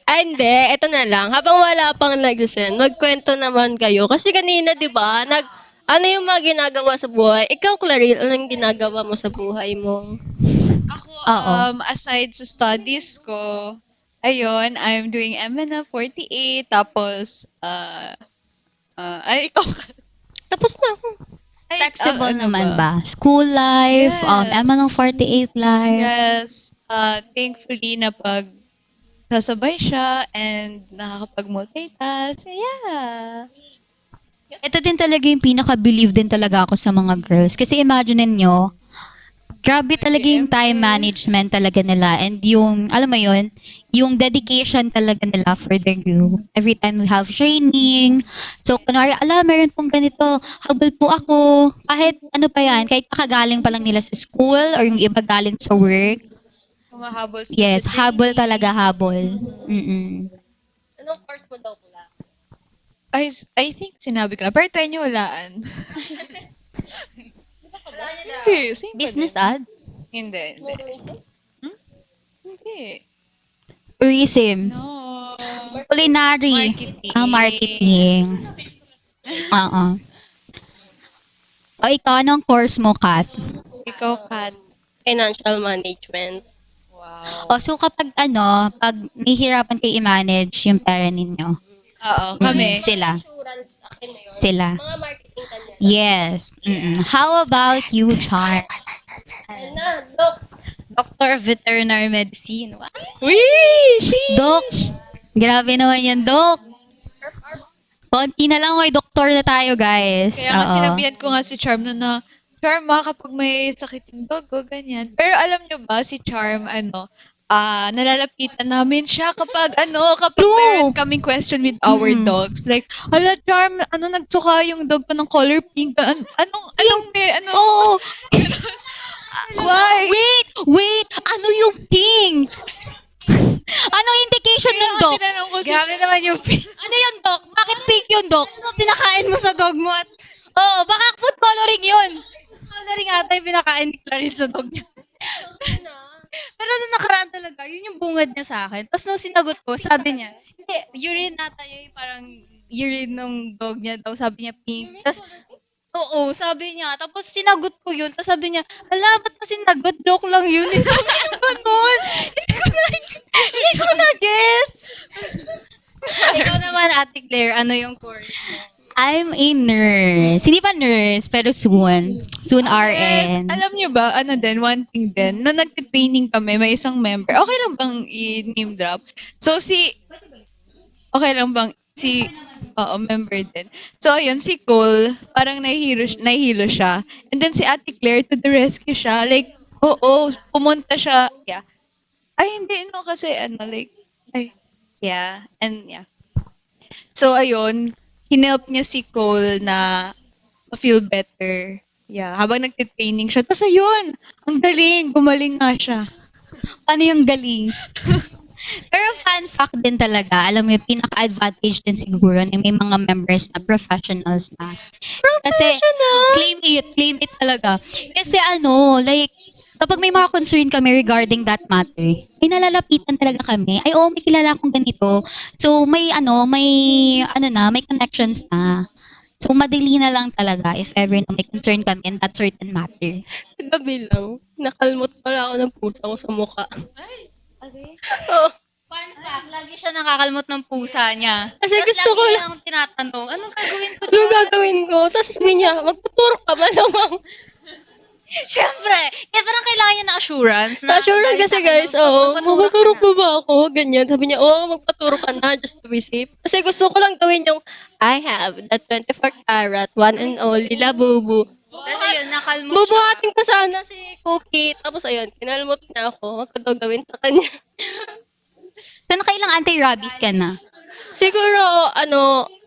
Ay, hindi. Ito na lang. Habang wala pang nag-send, magkwento naman kayo. Kasi kanina, di ba, ano yung mga ginagawa sa buhay? Ikaw, Clarille, anong ginagawa mo sa buhay mo? Ako, Oo. aside sa studies ko, ayun, I'm doing MNF 48, tapos, ay, ikaw, Tapos na ako. ay, Flexible ano naman ba? School life, Yes. Emanong 48 life. Yes, thankfully na pag sasabay siya and nakakapag-multitask. Yeah. Ito din talaga yung pinaka-believe din talaga ako sa mga girls. Kasi imagine nyo, grabe talaga yung time management talaga nila. And yung, alam mo yun, yung dedication talaga nila for their group. Every time we have training. So, kunwari, meron pong ganito. Habol po ako. Kahit ano pa yan, kahit kakagaling pa lang nila sa school or yung iba galing sa work. Sumahabol sila Yes, sa habol training. talaga, habol. Mm-mm. Anong course mo daw, Kula? I think sinabi ko na. Pero try nyo walaan. Hindi, same pa Business din. ad? Hindi, hindi. Hindi. Tourism. No. Culinary. Marketing. Marketing. Oo. O ikaw, anong course mo, Kat? Ikaw, Kat. Financial management. Wow. O, so kapag pag nahihirapan kayo i-manage yung pera ninyo, Oo, kami. sila. Insurance, akin na yun. Sila. Mga marketing kanya. Yes. How about you, Char? Ayun na, look. Doctor of Veterinary Medicine. Wow. Wee! She! Dok. Grabe naman yan, Dok. Konti na lang, may doktor na tayo, guys. Kaya nga Oo. sinabihan ko nga si Charm na Charm, kapag may sakit yung dog ko, ganyan. Pero alam nyo ba, si Charm, nalalapitan namin siya kapag True. meron kaming question with our Mm. dogs. Like, hala, Charm, nagsuka yung dog ko ng color pink. Oo. Why? Wait. Ano yung king? Anong indication ng Kaya Dok? tinanong ko si Grabe naman yung Ano yung Dok? Bakit pink yung Dok? Ano pinakain mo sa dog mo at Oo, baka food coloring yun. coloring ata yung pinakain ni Clarice sa dog niya. Pero nung nakaraan talaga, yun yung bungad niya sa akin. Tapos nung sinagot ko, sabi niya, hindi, urine nata yun, parang urine ng dog niya daw, sabi niya pink. Tapos, oo, sabi niya. Tapos sinagot ko yun, tapos sabi niya, ala, ba't mo sinagot? Joke lang yun. Eh, sabi niya ganun. Hindi ko na gets. Ikaw naman, Ate Claire, ano yung course mo? I'm a nurse. Hindi pa nurse, pero soon. Soon Yes, RN. alam nyo ba, one thing din, na nag-training kami, may isang member, okay lang bang i-name drop? So, okay lang bang, member din. So, ayun, si Cole, parang nahihilo siya. And then si Ate Claire, to the rescue siya. Like, pumunta siya, yeah. Ay, hindi, kasi, yeah, and yeah. So, ayun, hinelp niya si Cole na feel better. Yeah, habang nagtitraining siya. Tapos ayun, ang galing, gumaling nga siya. Ano yung galing? Pero fun fact din talaga, alam mo yung pinaka-advantage din siguro na may mga members na professionals na. Kasi, claim it talaga. Kasi like, kapag may mga concern kami regarding that matter, ay nalalapitan talaga kami. Ay, may kilala akong ganito. So, may connections na. So, madali na lang talaga if ever na may concern kami in that certain matter. Gabi lang, nakalmot pala ako ng pusa ko sa mukha. Oo. Fun fact, lagi siya nakakalmot ng pusa niya. Kasi Tapos gusto ko lagi lang- niya akong tinatanong, anong gagawin ko Ano gagawin ko? Tapos sabi niya, magtuturo ka ba namang? Siyempre, kaya parang kailangan niya ng assurance. Na Assurance dahil kasi sa akin, guys, magpaturo ka pa ba ako? Ganyan. Sabi niya, magpaturo ka na just to be safe. Kasi gusto ko lang gawin yung, I have the 24 karat, one and only, labubu. na. Kasi yun, nakalmot siya. Bubuhatin ko sana si Cookie. Tapos ayun, kinalmot niya ako. Magkadaw gawin sa kanya. So, nakailang anti-rabies ka na? Siguro,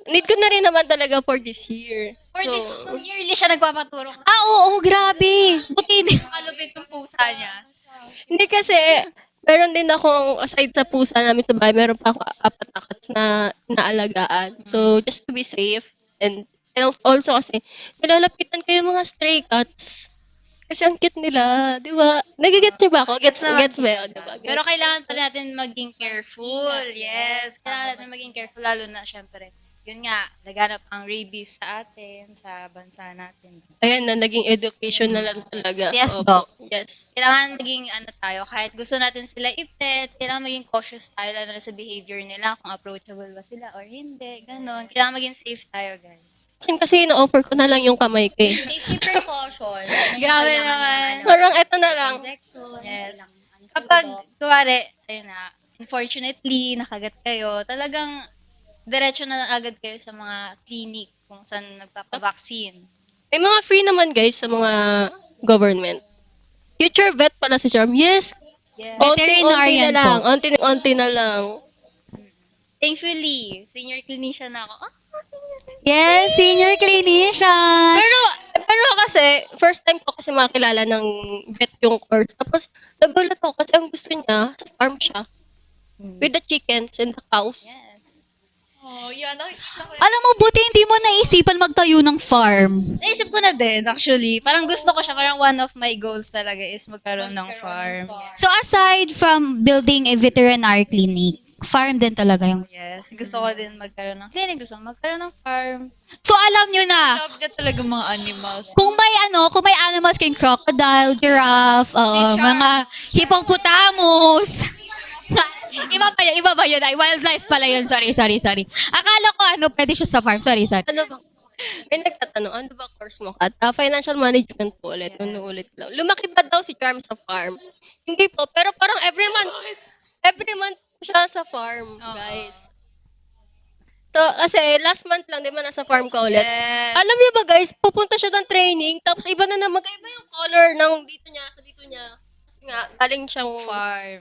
need ko na rin naman talaga for this year. So, yearly siya nagpapaturo. Oo, grabe. Buti din. Nakalupit yung pusa niya. Hindi kasi, meron din akong, aside sa pusa namin sa bahay, meron pa ako apat na cats na inaalagaan. So, just to be safe. And also kasi, nilalapitan ko yung mga stray cats. Kasi ang cute nila, di ba? Nagigets niyo ba ako? Gets ba yun, di ba? Pero kailangan pa natin maging careful. Yes, kailangan natin maging careful lalo na syempre. Yun nga, laganap ang rabies sa atin, sa bansa natin. Ayan na, naging education na lang talaga. Yes, Opo. Doc. Yes. Kailangan maging ano tayo, kahit gusto natin sila i-pet, kailangan maging cautious tayo lalo na sa behavior nila, kung approachable ba sila or hindi, ganon. Kailangan maging safe tayo, guys. Akin kasi ina-offer ko na lang yung kamay ko eh. Safety precaution. Grabe naman. Parang eto na lang. Yes. Kapag, kuwari, ayun na, unfortunately, nakagat kayo, talagang diretso na lang agad kayo sa mga clinic kung saan nagpapabaksin. May mga free naman guys sa mga government. Future vet pala si Charm. Yes. Yes. Onti-onti na Veterinarian lang. po. Onti na lang. Thankfully, senior clinician na ako. Oh, Yes, senior clinician. Pero kasi, first time ko kasi makilala ng vet yung course. Tapos, nagulat ako kasi ang gusto niya, sa farm siya. With the chickens and the cows. yes. Alam mo, buti hindi mo naisipan magtayo ng farm. Naisip ko na din, actually. Parang gusto ko siya. Parang one of my goals talaga is magkaroon ng farm. So aside from building a veterinary clinic, farm din talaga yung... Yes, gusto ko din magkaroon ng clinic. Gusto ko magkaroon ng farm. So alam nyo na, Love niya talaga mga animals. kung may animals kayong crocodile, giraffe, mga hippopotamus. iba ba yun? Ay, wildlife pala yun. Sorry. Akala ko pwede siya sa farm. Sorry. Ano ba? May nagtatanong, ano ba course mo, Kat? Financial management po ulit. Ulit lang. Lumaki ba daw si Charm sa farm? Hindi po. Pero parang every month po siya sa farm, guys. So, kasi last month lang, di ba, nasa farm ka ulit. Yes. Alam niyo ba, guys, pupunta siya ng training, tapos iba na magkaiba yung color ng dito niya, sa dito niya. Kasi nga, galing siyang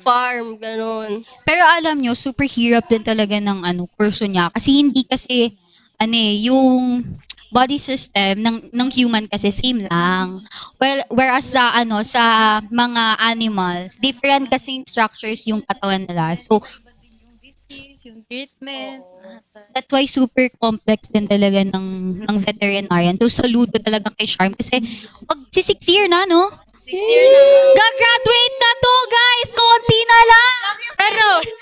farm, ganun. Pero alam nyo, super hirap din talaga ng kurso niya. Kasi hindi kasi, yung body system ng human kasi same lang. Well, whereas sa mga animals, different kasing structures yung katawan nila. So, Yung disease, yung treatment. that's why super complex din talaga ng veterinarian. So, saludo talaga kay Charm kasi si 6 year na, no? 6 years na. Gagraduate na to, guys! Konti na lang!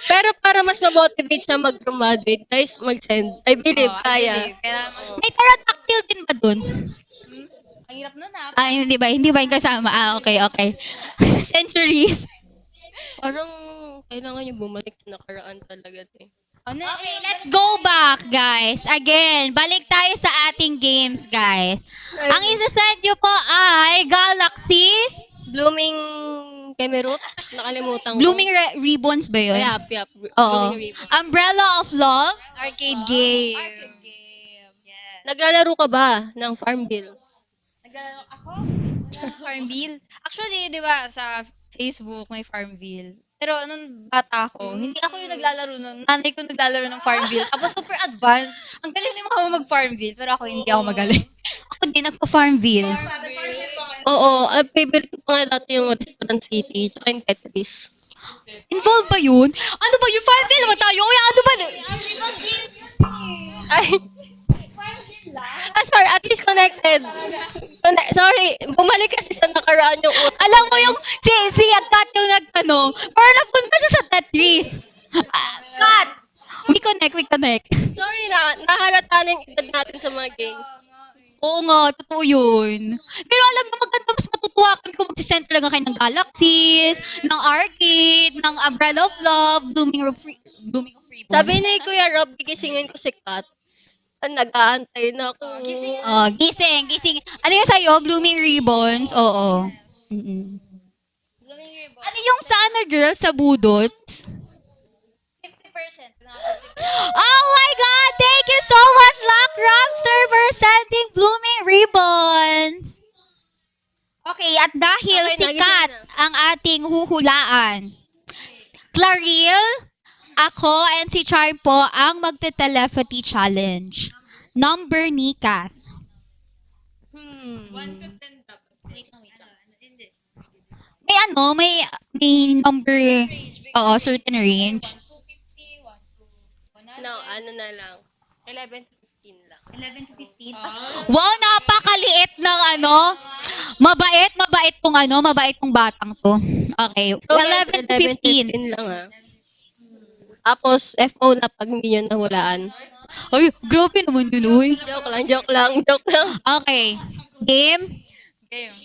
Pero para mas ma-motivate siya mag-graduate, guys, mag-send. I believe, kaya. Kailangan May pterodactyl din ba dun? ang hirap nun ah. Hindi ba yung kasama? Okay. Centuries. Parang kailangan niyo bumalik sa nakaraan talaga. Okay, let's go back, guys. Again, balik tayo sa ating games, guys. Ang isa-set nyo po ay Galaxies, Blooming Kemerut, nakalimutan ko. Blooming Ribbons ba yun? Yap. Oo. Blooming Ribbon. Umbrella of Love, Arcade game. Yes. Naglalaro ka ba ng Farmville? Naglalaro ako? Farmville? Actually, di ba, sa Facebook may Farmville. Pero nung bata ako, hindi ako yung naglalaro nun. Nanay ko naglalaro ng Farmville. Tapos super advanced. Ang galing ni mama mag-Farmville. Pero ako hindi ako magaling. ako din nagpa-Farmville. Oo, ang favorite ko pa nga dati yung Restaurant City, tsaka yung Tetris. Involved ba yun? Ano ba yung Farmville naman tayo? Uy, ano ba? Ay! Sorry, at least connected. Sorry, bumalik kasi sa nakaraan yung utak. Alam mo yung, si Kat yung nagtanong, pero napunta siya sa Tetris. Kat! We connect. Sorry nahalata na yung edad natin sa mga games. Oo nga, totoo yun. Pero alam mo, maganda mas matutuwa kami kung magsisend talaga kayo ng Galaxies, ng Arcade, ng Umbrella of Love, Blooming of Ribbons. Sabi ni Kuya Rob, gigisingin ko si Kat. Nag-aantay na ako. Oh, gising. Ano yung sa'yo? Blooming Ribbons? Oo. Mm-mm. Ano yung sa girl? Sa budot? 50%. Oh my God! Thank you so much, Lock Robster, for sending Blooming Ribbons! Okay, at dahil Okay, si nagising Kat na. ang ating huhulaan, Claril, ako, and si Charm po ang magte-telepathy challenge. Number ni Kat. 1 to 10 dapat. may ano, may number, oo, certain range. No, ano na lang. 11 to 15 lang. 11 to 15. Wow, napakaliit ng ano. Mabait tong batang to. Okay, So, guys, 11 to 15. 15 lang ha. Tapos, FO na pag hindi nyo nahulaan. Ay, grabe naman yun, uy. Joke lang. Okay, game. Game.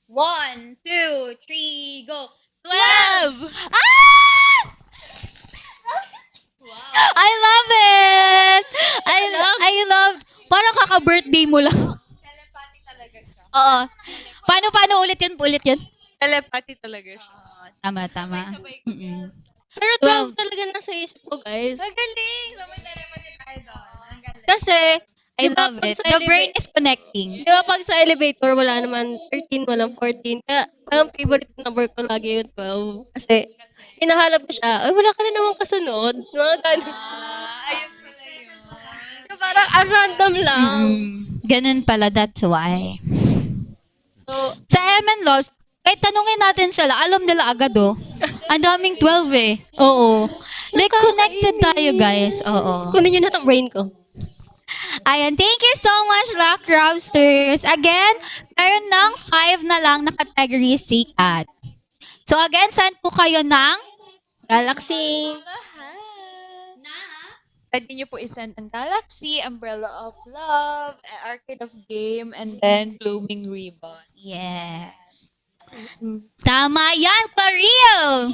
1, 2, 3, go. 12! Ah! I love it! I love, parang kaka-birthday mo lang. Oo. Paano ulit yun? Telepathy talaga siya. Tama. Mm-mm. Pero 12 talaga nasa isip ko, guys. Ang galing! So, may telepathy tayo doon. Ang galing. Kasi, I di ba love pag it. sa The brain is connecting. Di ba pag sa elevator, wala naman 13, walang 14. Kaya, ang favorite number ko lagi yung 12. Kasi, hinahalap ko siya, ay, wala ka na naman kasunod. Mga ganun. Ayun pala yun. So, parang, random lang. Ganun pala, that's why. So, Sa MN Lost, kahit tanungin natin sila, alam nila agad oh. Ang daming 12 eh. Oo. Like, connected tayo guys. Oo. kunin nyo na tong brain ko. Ayan, thank you so much, Lock Rousters. Again, meron ng 5 na lang na category si Kat. So again, send po kayo ng Galaxy. Pwede nyo po isend ang Galaxy, Umbrella of Love, Arcade of Game, and then Blooming Ribbon. Yes. Tama yan, Clarille!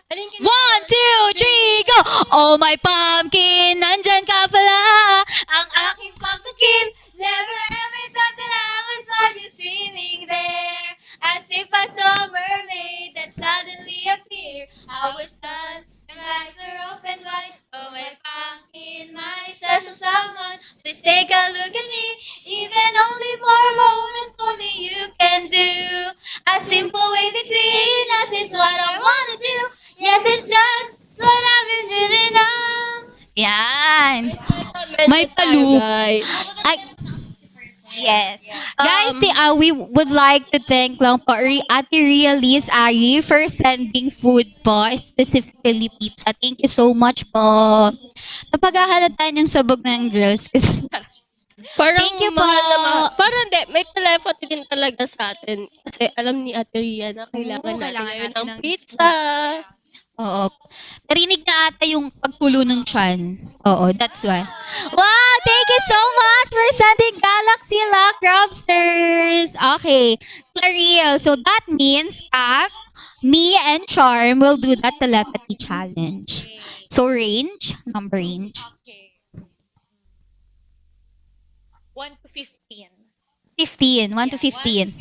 Alin ka 1, 2, 3, go! Oh, my pumpkin, nandyan ka pala. Ang aking pumpkin, never ever thought that I would find you swimming there. As if I saw a mermaid that suddenly appeared. I was stunned, and my eyes were open wide. Oh, my pumpkin, my special someone, please take a look at me. Even only for a moment, only you can do. A simple way between us is what I wanna do. Yes, it's just what I've been dreaming of. Yan. May palu. guys. Ay, yes. Guys, we would like to thank lang po Ate Ria Liz Ari for sending food po, specifically pizza. Thank you so much po. Napaghahalata niyang sabog ng girls. Kasi Parang Thank you po. Parang hindi, may telephone din talaga sa atin. Kasi alam ni Ate Ria na kailangan natin ngayon ng pizza. Oo. Narinig na ata yung pagpulo ng tiyan. Oo, that's why. Wow, thank you so much for sending Galaxy Lock Robsters. Okay, Clariel. So that means me and Charm will do that telepathy challenge. So number range. Okay. 1 to 15. 15, 1 to Yeah, 15.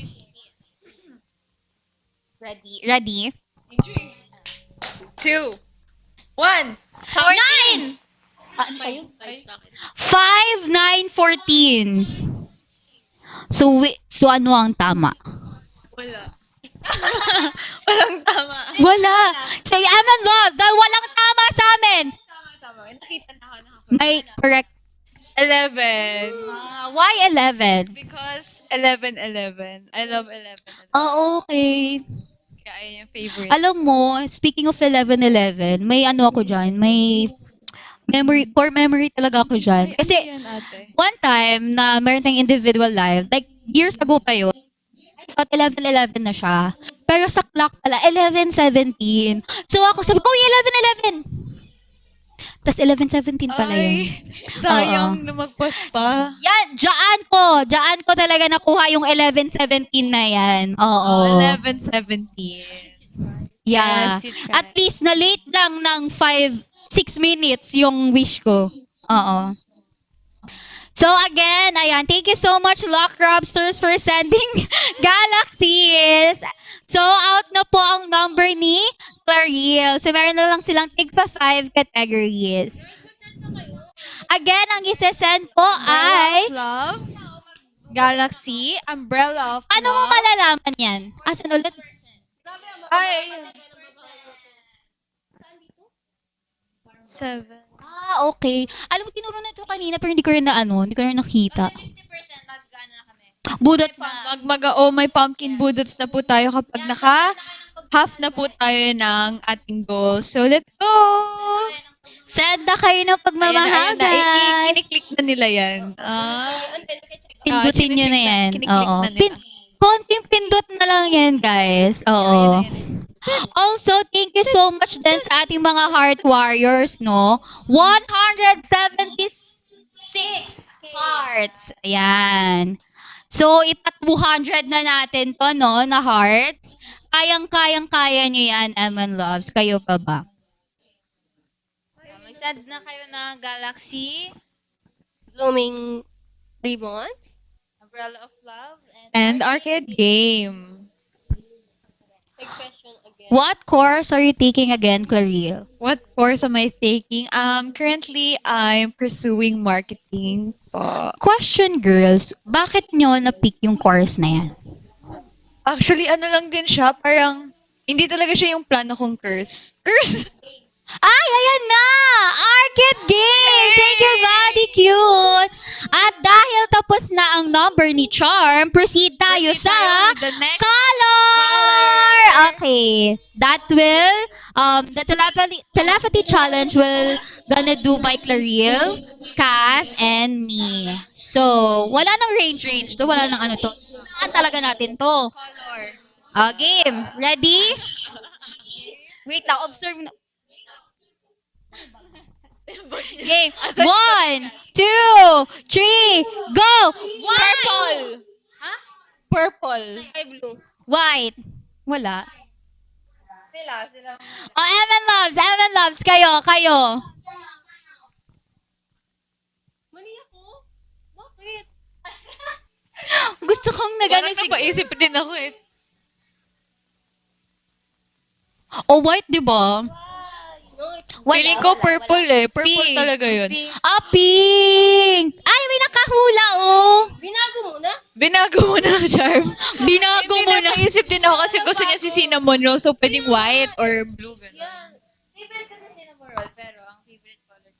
Ready? 2. 1. 9! Ano sa'yo? 5, 9, 14. So ano ang tama? Wala. Walang tama. Wala. Say, I'm in lost. Dahil walang tama sa amin. Tama. Nakita na ako. May correct. 11. Why 11? Because 11, 11. I love 11. Oh, okay. Kaya ayun yung favorite. Alam mo, speaking of 11-11, may ano ako dyan, may core memory talaga ako dyan. Kasi, Yan, ate. one time na meron tayong individual live, like years ago pa yun, I thought 11-11 na siya. Pero sa clock pala, 11-17. So ako sabi ko, uy, 11-11! Tapos 11-17 pala yun. Sayang na mag-pause pa. Yan, dyan ko talaga nakuha yung 11-17 na yan. Oo. 11, 17. Yeah. Yes, you tried. At least na late lang ng 6 minutes yung wish ko. Oo. So again, ayan, thank you so much Lock Robsters for sending galaxies. So out na po ang number ni Clariel. So meron na lang silang tigpa 5 categories. Again, ang isesend po ay Love. Galaxy. Umbrella of ano mo Love. malalaman yan? Asan ulit? Ay. 7. Okay. Alam mo, tinuro na ito kanina pero hindi ko rin nakita. 50% nag-gana na kami. budots na. Oh, may pumpkin budots na po tayo kapag half na po tayo ng ating goal. So, let's go! Send na kayo ng pagmamahal, Ayan na. guys. Kiniklik na nila yan. Pindutin nyo na yan. Kiniklik Oo. na nila. Konting pindot na lang yan, guys. Oo. Also, thank you so much din sa ating mga heart warriors, no? 176 hearts. Ayan. So, ipat 200 na natin to, no, na hearts. Kayang-kaya nyo yan, Eman Loves. Kayo pa ba? Mag-send na kayo ng Galaxy, Blooming ribbons. Umbrella of Love, And arcade game. Big question again. What course are you taking again, Clarille? What course am I taking? Currently, I'm pursuing marketing po. Question, girls. Bakit nyo na-pick yung course na yan? Actually, ano lang din siya, parang hindi talaga siya yung plano kong curse. Curse! Ay, ayan na! Arcade game! Thank you, Body Cute! At dahil tapos na ang number ni Charm, proceed tayo Proceed sa tayo with the next color! Okay. That will, the telepathy challenge will gonna do by Clarille, Kath, and me. So, wala nang range to. Wala nang ano to. Saan talaga natin to? color. Game. Ready? Wait lang. Observe na. Game. 1, 2, 3, go! Purple! Purple. Sky blue. White. Wala. sila. Oh, Evan Loves. Kayo. Mali ako? Bakit? Gusto kong nagano Parang si... napaisip din ako eh. Oh, white, di ba? Feeling ko purple eh. Purple Pink. talaga yun. Ah, pink! Ay, may nakahula, oh! Binago mo na? Binago mo na, Charm. Binago Hindi mo na. napaisip din ako kasi gusto niya si Cinnamon Roll. So, pwedeng white or blue. Ganun. Favorite ko si Cinnamon Roll, pero ang favorite color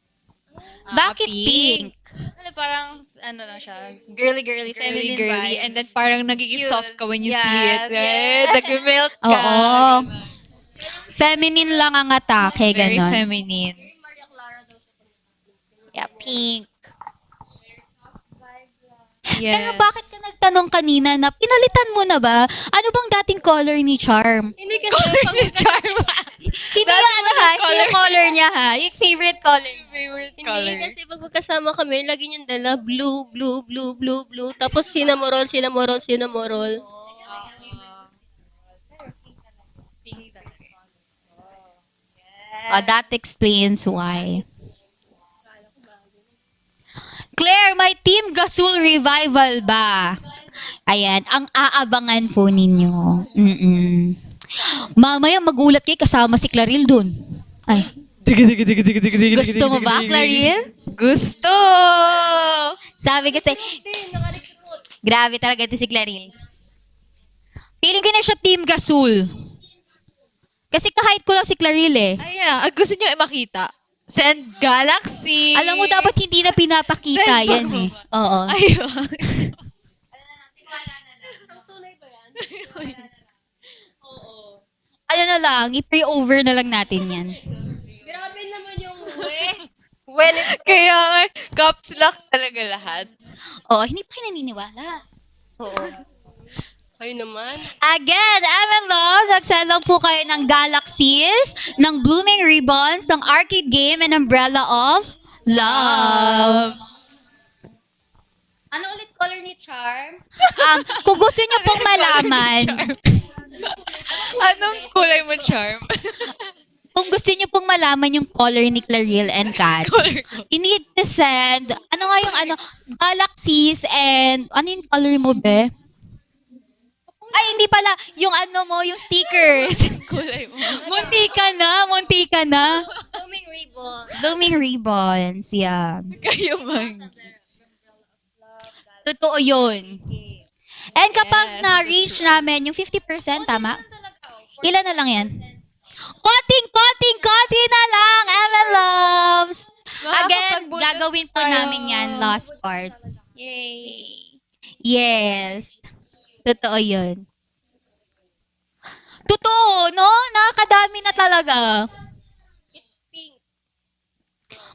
Bakit pink? ano, parang, ano lang siya, girly, feminine Girly. vibes. And then parang nagiging Cute. soft ka when you see Yes, it. Right? yes. Nag-melt ka. Oo. Feminine lang ang atake, Very ganon. feminine. Yeah, pink. Yes. Pero bakit ka nagtanong kanina na pinalitan mo na ba? Ano bang dating color ni Charm? Hindi kasi Color ni Charm. Hindi yung ano ha, hindi yung color niya ha. Yung favorite color. Favorite Hindi color. kasi pag magkasama kami, lagi niyang dala blue. Tapos cinnamon roll. That explains why. Claire, may Team Gasul Revival ba? Ayan, ang aabangan po ninyo. Mamaya magulat kayo kasama si Clarille dun. Ay. Gusto mo ba, Clarille? Gusto! Sabi kasi, grabe talaga ito si Clarille. Feeling ko na siya Team Gasul. Kasi kahit ko lang si Clarille eh. Ayan, gusto niyo makita. Send Galaxy. Alam mo, dapat hindi na pinapakita Send yan mo eh. ba? Oo. Ayun. Tunay ba yan? Ano na lang, i-pray over na lang natin yan. Grabe naman yung Kaya nga, caps lock talaga lahat. Oo, hindi pa kayo naniniwala. Oo. Kayo naman. Again, MLOs, access lang po kayo ng Galaxies, ng Blooming Ribbons, ng Arcade Game, and Umbrella of Love. Ano ulit color ni Charm? Kung gusto niyo pong malaman, Anong kulay mo, Charm? kung gusto niyo pong malaman yung color ni Clarille and Kat, Color ko. you need to send, ano nga yung Galaxies and, ano yung color mo, be? Ay, hindi pala, yung ano mo, yung stickers. Kulay mo. Munti ka na. Blooming ribbon. Blooming Ribbons, yeah. Kayo man. Totoo yun. And kapag Yes, na-reach namin yung 50%, tama? Ilan na lang yan? Konting na lang, Ellen Loves! Again, Makakapag-bonus gagawin po tayo. namin yan last part. Yay. Yes. Totoo yun. Totoo, no? Nakakadami na talaga.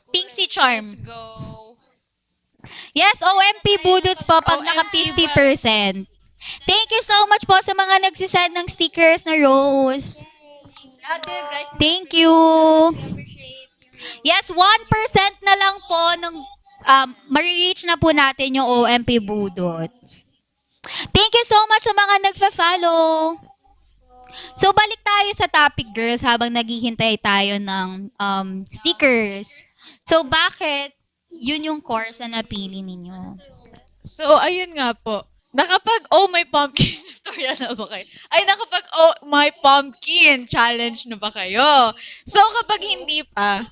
Pink si Charm. Let's go. Yes, OMP Budots po pag naka OMP 50%. Thank you so much po sa mga nagsisend ng stickers na Rose. Thank you. Yes, 1% na lang po nung ma-reach na po natin yung OMP Budots. Thank you so much sa mga nagfa-follow. So, balik tayo sa topic, girls, habang naghihintay tayo ng stickers. So, bakit yun yung course na napili ninyo? So, ayun nga po. Nakapag Oh My Pumpkin tutorial na ba kayo? Ay, nakapag Oh My Pumpkin challenge na ba kayo? So, kapag hindi pa,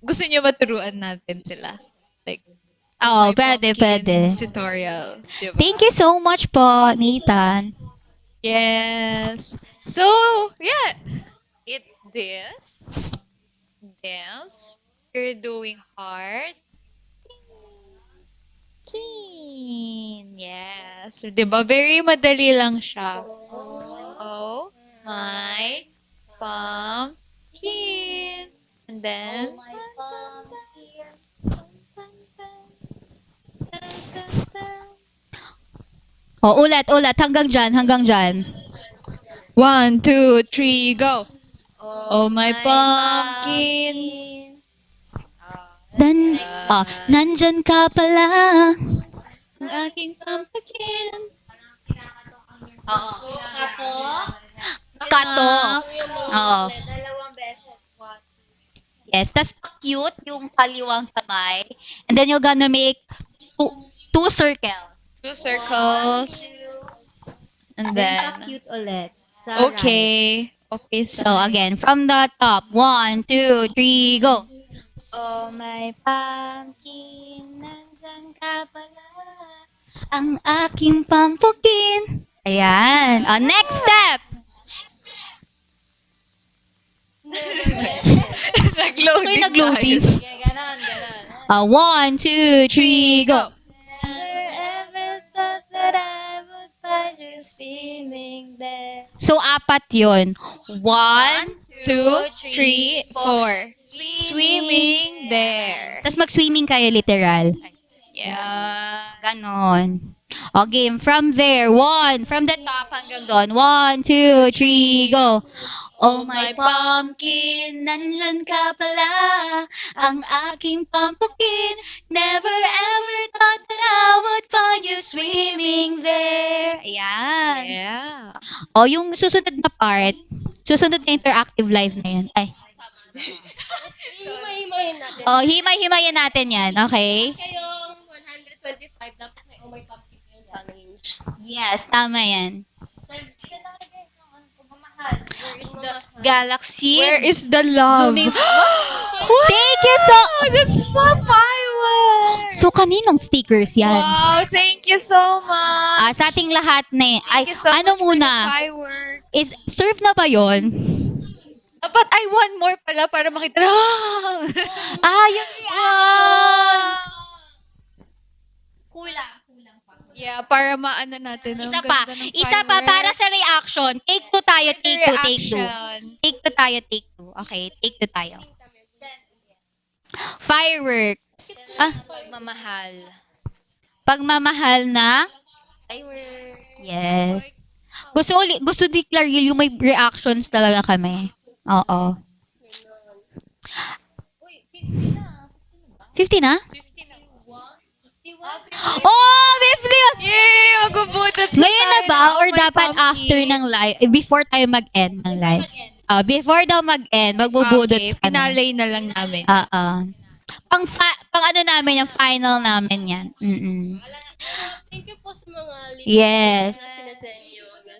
gusto niyo ba turuan natin sila? Like, Oo, My pwede, Pumpkin pwede. tutorial. Diba? Thank you so much po, Nathan. Yes. So, yeah. It's this. This. You're doing heart. Keen. Yes. So, diba? Very madali lang siya. Oh my pumpkin. And then, O, ulit, hanggang dyan. 1, 2, 3, go. Oh my pumpkin. Nandyan ka pala. Ang aking pumpkin. Kato. Oo. Yes, tas cute yung kaliwang kamay. And then you're gonna make two circles. 2 circles. And then, Cute ulit. okay. Okay, So again, from the top. 1, 2, 3, go. Oh, my pumpkin, nandyan ka pala. Ang aking pampukin. Ayan. Next step. Gusto ko yung nag-loading. Ganon. 1, 2, 3, go. Never ever thought that I would find you swimming there. So, apat yun. 1, 2, 3, 4. Swimming there. Tapos mag-swimming kayo literal. Yeah. Ganon. O, game. From there. 1. From the top hanggang doon. 1, 2, 3, go. Oh my pumpkin, nandyan ka pala. Ang aking pampukin. Never ever thought that I would find you swimming there. Ayan. Yeah. O, yung susunod na part, susunod na interactive live na yun. Ay. Himay-himayin natin. O, himay-himayin natin yan. Okay? Kayong 125, dapat may Oh My Pumpkin yung challenge. Yes, tama yan. Galaxy. Where is the love? Zooming. Thank you so... That's so fireworks! So, kaninong stickers yan? Wow, thank you so much. Sa ating lahat na eh. Ay, Thank you so ano much for the muna? fireworks. Is, serve na ba yon? But I want more pala para makita. Yung reactions! Kulang. Yeah, para maano natin. ang Isa pa. ganda ng Isa pa para sa fireworks. reaction. Take 2 tayo. Take 2. Reaction. Take 2 tayo. Take 2. Okay, take 2 tayo. Fireworks. Pagmamahal. Pagmamahal na. Yes. Gusto ni Claril yung may reactions talaga kami. Oo. 50 na? Oh, 50! Yay! Magbubutot sa Ngayon na tayo ba? ng Or Oh My dapat Pumpkin? after ng live? Before tayo mag-end ng live? Before daw mag-end, magbubudots Okay, kami. finale na lang namin. Pang ano namin, yung final namin yan. Thank you po sa mga Yes. na sinasend nyo. Kasi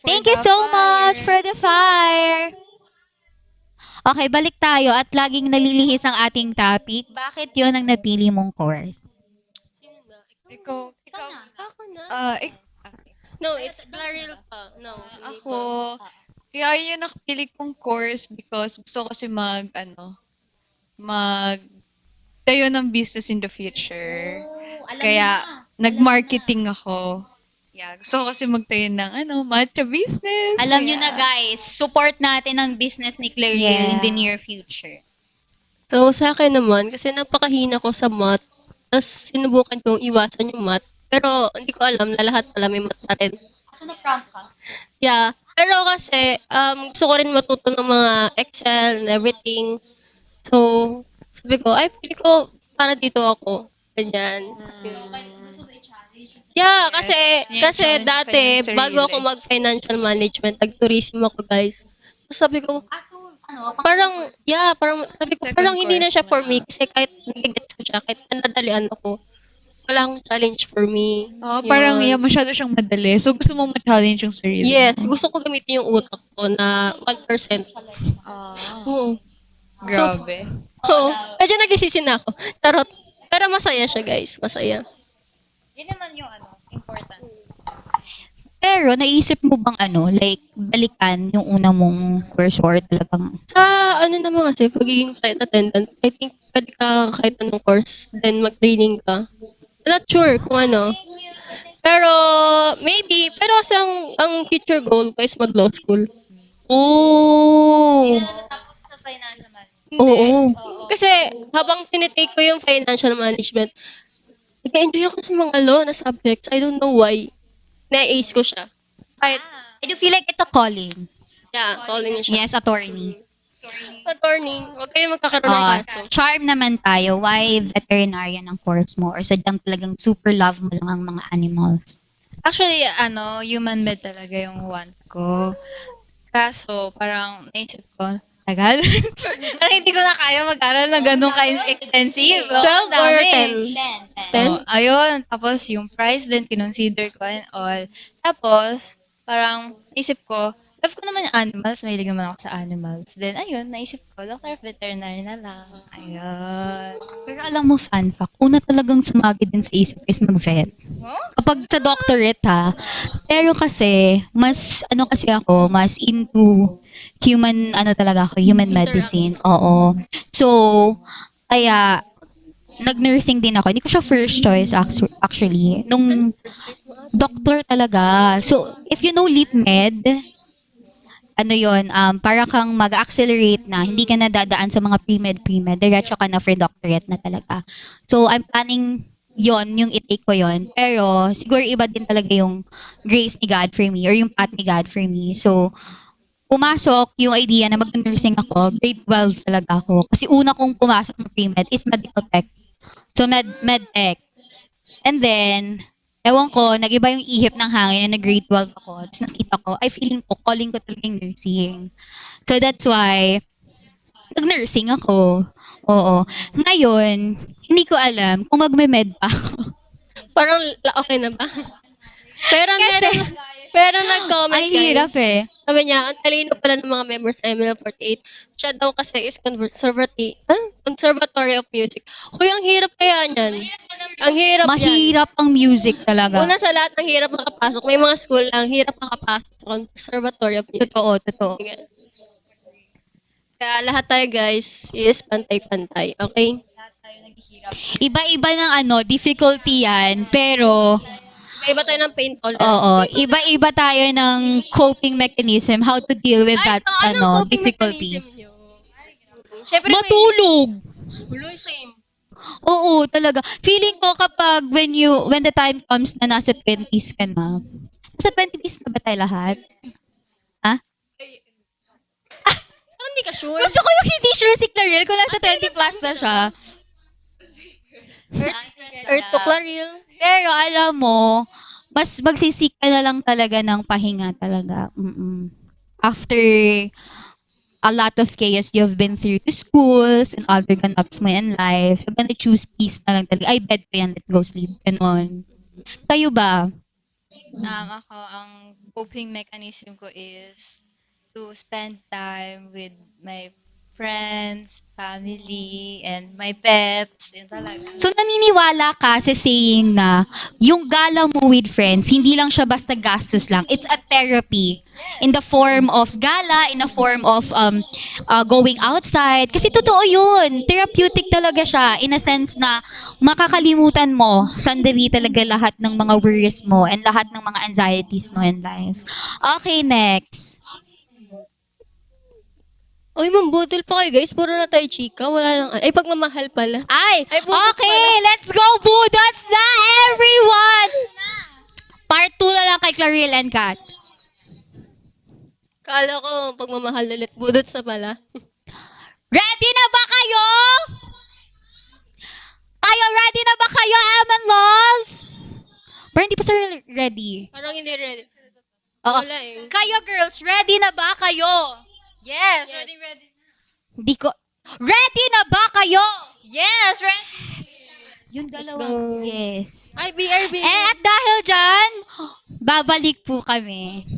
Thank you so much for the fire. Okay, balik tayo at laging nalilihis ang ating topic. Bakit yun ang napili mong course? sino na? Ikaw. Ako na? No, No, it's Claril pa. No, hindi ako, pa. kaya yun yung nakapili kong course because gusto ko kasi tayo ng business in the future. Kaya, nag-marketing ako. Yeah, gusto ko kasi magtayo ng matcha business. Alam nyo Kaya, na guys, support natin ang business ni Clarille in the Yeah. near future. So, sa akin naman, kasi napakahina ko sa math, tapos sinubukan kong iwasan yung math, pero hindi ko alam na lahat pala may math na rin. Asa na-prank ka? Yeah. Pero kasi, gusto ko rin matuto ng mga Excel and everything. So, sabi ko, ay, pili ko, para dito ako. Ganyan. Yeah, kasi, kasi challenge dati, pa yung bago ako sarili. mag-financial management, nag-tourism ako, guys. So, sabi ko, parang, sabi ko, Second parang hindi na course siya mo for na. me. Kasi kahit nagigets ko siya, kahit nadalian ako, walang challenge for me. Parang Yun. masyado siyang madali. So, gusto mong ma-challenge yung sarili Yes, mo. gusto ko gamitin yung utak ko na 1%. Oo. Grabe. Oo. Medyo nagsisisi na ako. Charot. Pero masaya siya, guys. Masaya. Yun naman yung important. Pero naisip mo bang like balikan yung una mong course or talagang Sa ano naman kasi, pagiging flight attendant, I think pwede ka kahit anong course, then mag-training ka. Not sure kung ano. Pero, maybe, pero kasi ang future goal ko is mag-law school. Oh! Tapos sa financial management. Oo. Kasi, habang tinitake ko yung financial management, nag-enjoy ako sa mga law na subjects. I don't know why. Na-ace ko siya. Kahit, I do feel like it's a calling. yeah, calling niya siya. Yes, attorney. Attorney, huwag kayo magkakaroon ng kaso. Charm naman tayo. Why veterinarian ang course mo? Or sadyang talagang super love mo lang ang mga animals? Actually, human med talaga yung want ko. Kaso, parang naisip ko, tagal. parang hindi ko na kaya mag-aral na ganun ka-extensive. 12 or 10? 10? Ayun. Tapos, yung price din, kinonsider ko and all. Tapos, parang, naisip ko, love ko naman yung animals. Mahilig naman ako sa animals. Then, ayun, naisip ko, doctor of veterinary na lang. Ayun. Pero alam mo, fun fact, una talagang sumagi din sa isip is mag-vet. Kapag sa doctorate ha. Pero kasi, mas mas into human, talaga ako, human medicine. Oo. So, kaya, nag-nursing din ako. Hindi ko siya first choice actually. Nung doctor talaga. So, if you know Leap Med, yon para kang mag-accelerate na, hindi ka na dadaan sa mga pre-med, diretso ka na for doctorate na talaga. So, I'm planning yung i-take ko yon. Pero, siguro iba din talaga yung grace ni God for me or yung path ni God for me. So, pumasok yung idea na mag-nursing ako, grade 12 talaga ako. Kasi una kong pumasok ng pre-med is medical tech. So, med tech. And then, ewan ko, nag-iba yung ihip ng hangin na nag-grade 12 ako. Tapos nakita ko, ay feeling ko, calling ko talaga yung nursing. So that's why, nag-nursing ako. Oo. Ngayon, hindi ko alam kung magme-med pa ako. Parang okay na ba? Pero Kasi, pero nag-comment ang guys. hirap eh. Sabi niya, ang talino pala ng mga members ng ML48. Siya daw kasi is Conservatory of Music. Uy, ang hirap kaya niyan. Ang hirap yan. Mahirap ang music talaga. Una sa lahat, ang hirap makapasok. May mga school lang, hirap makapasok sa Conservatory of Music. Totoo. Kaya lahat tayo guys is pantay-pantay. Okay? Iba-iba ng difficulty yan. Pero, Iba tayo ng pain tolerance. oo, iba-iba tayo ng coping mechanism, how to deal with that, anong coping difficulty. mechanism niyo? Siyempre, Matulog! Same. Oo, talaga. Feeling ko kapag when the time comes na nasa 20s ka na. Nasa 20s na ba tayo lahat? Ha? Parang hindi ka sure. Gusto ko yung hindi sure si Clarille kung nasa 20 plus na siya. Earth to Claril. Pero alam mo, mas magsisik ka na lang talaga ng pahinga talaga. After a lot of chaos you've been through to schools and other ganaps mo in life, you're gonna choose peace na lang talaga. Ay, bed ko yan, let go sleep. Ganon. Kayo ba? Ako, ang coping mechanism ko is to spend time with my friends, family, and my pets. Yun talaga. So naniniwala ka sa saying na yung gala mo with friends, hindi lang siya basta gastos lang. It's a therapy. In the form of gala, in the form of going outside. Kasi totoo yun. Therapeutic talaga siya. In a sense na makakalimutan mo sandali talaga lahat ng mga worries mo and lahat ng mga anxieties mo in life. Okay, next. Uy, mambudol pa kayo guys. Puro na tayo chika. Wala lang. Ay, pagmamahal pala. Ay, Ay, budots okay, let's go budots na everyone! Part 2 na lang kay Claril and Kat. Kala ko pagmamahal ulit. Budots na pala. Ready na ba kayo? Kayo, ready na ba kayo, Aman Loves? Pero hindi pa sila ready. Parang hindi ready. Oo. Wala eh. Kayo, girls, ready na ba kayo? Yes, Yes. ready, ready. Hindi ko... Ready na ba kayo? Yes, ready. Yung Let's dalawa. go. Yes. Ay, BRB. At dahil dyan, babalik po kami.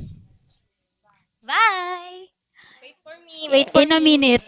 Bye! Wait for me. Wait for In a me. minute.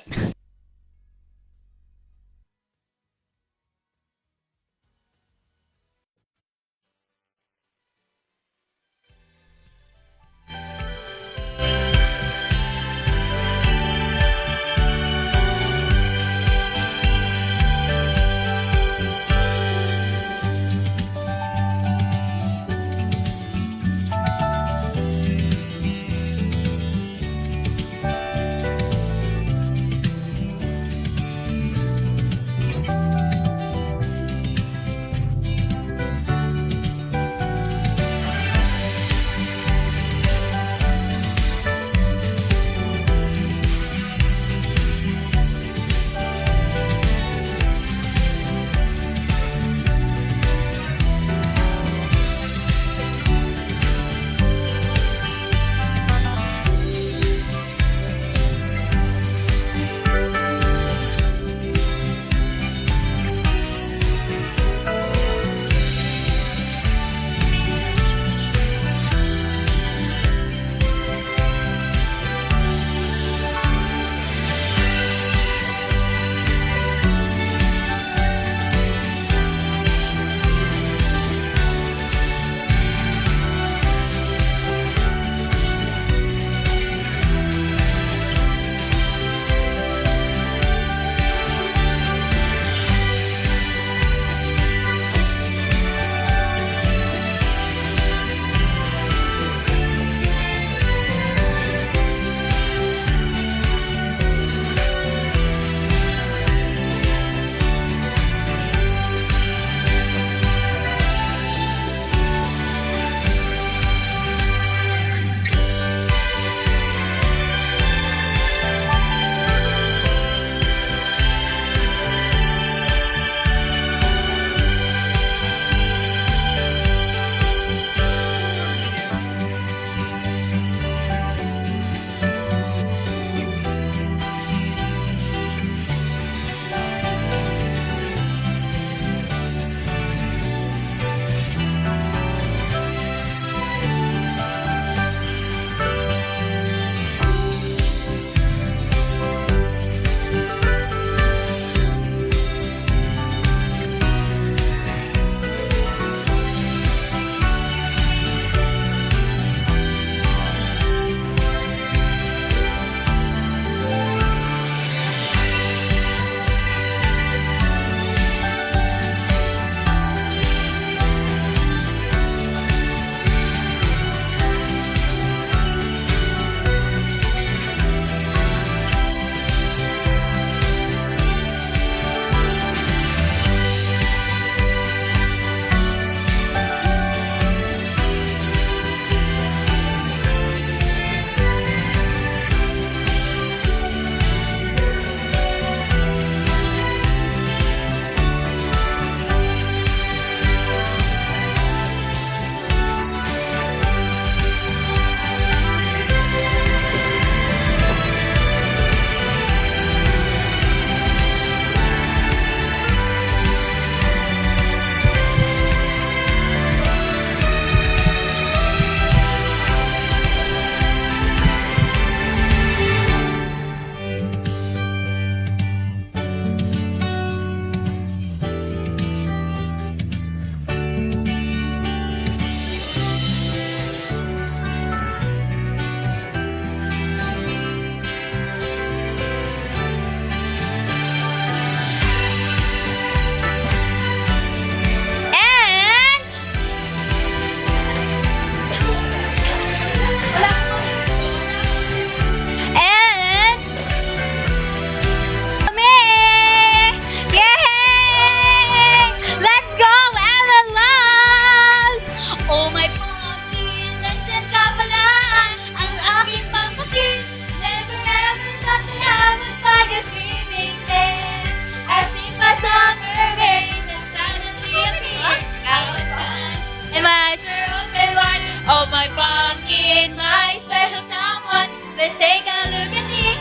Let's take a look at me.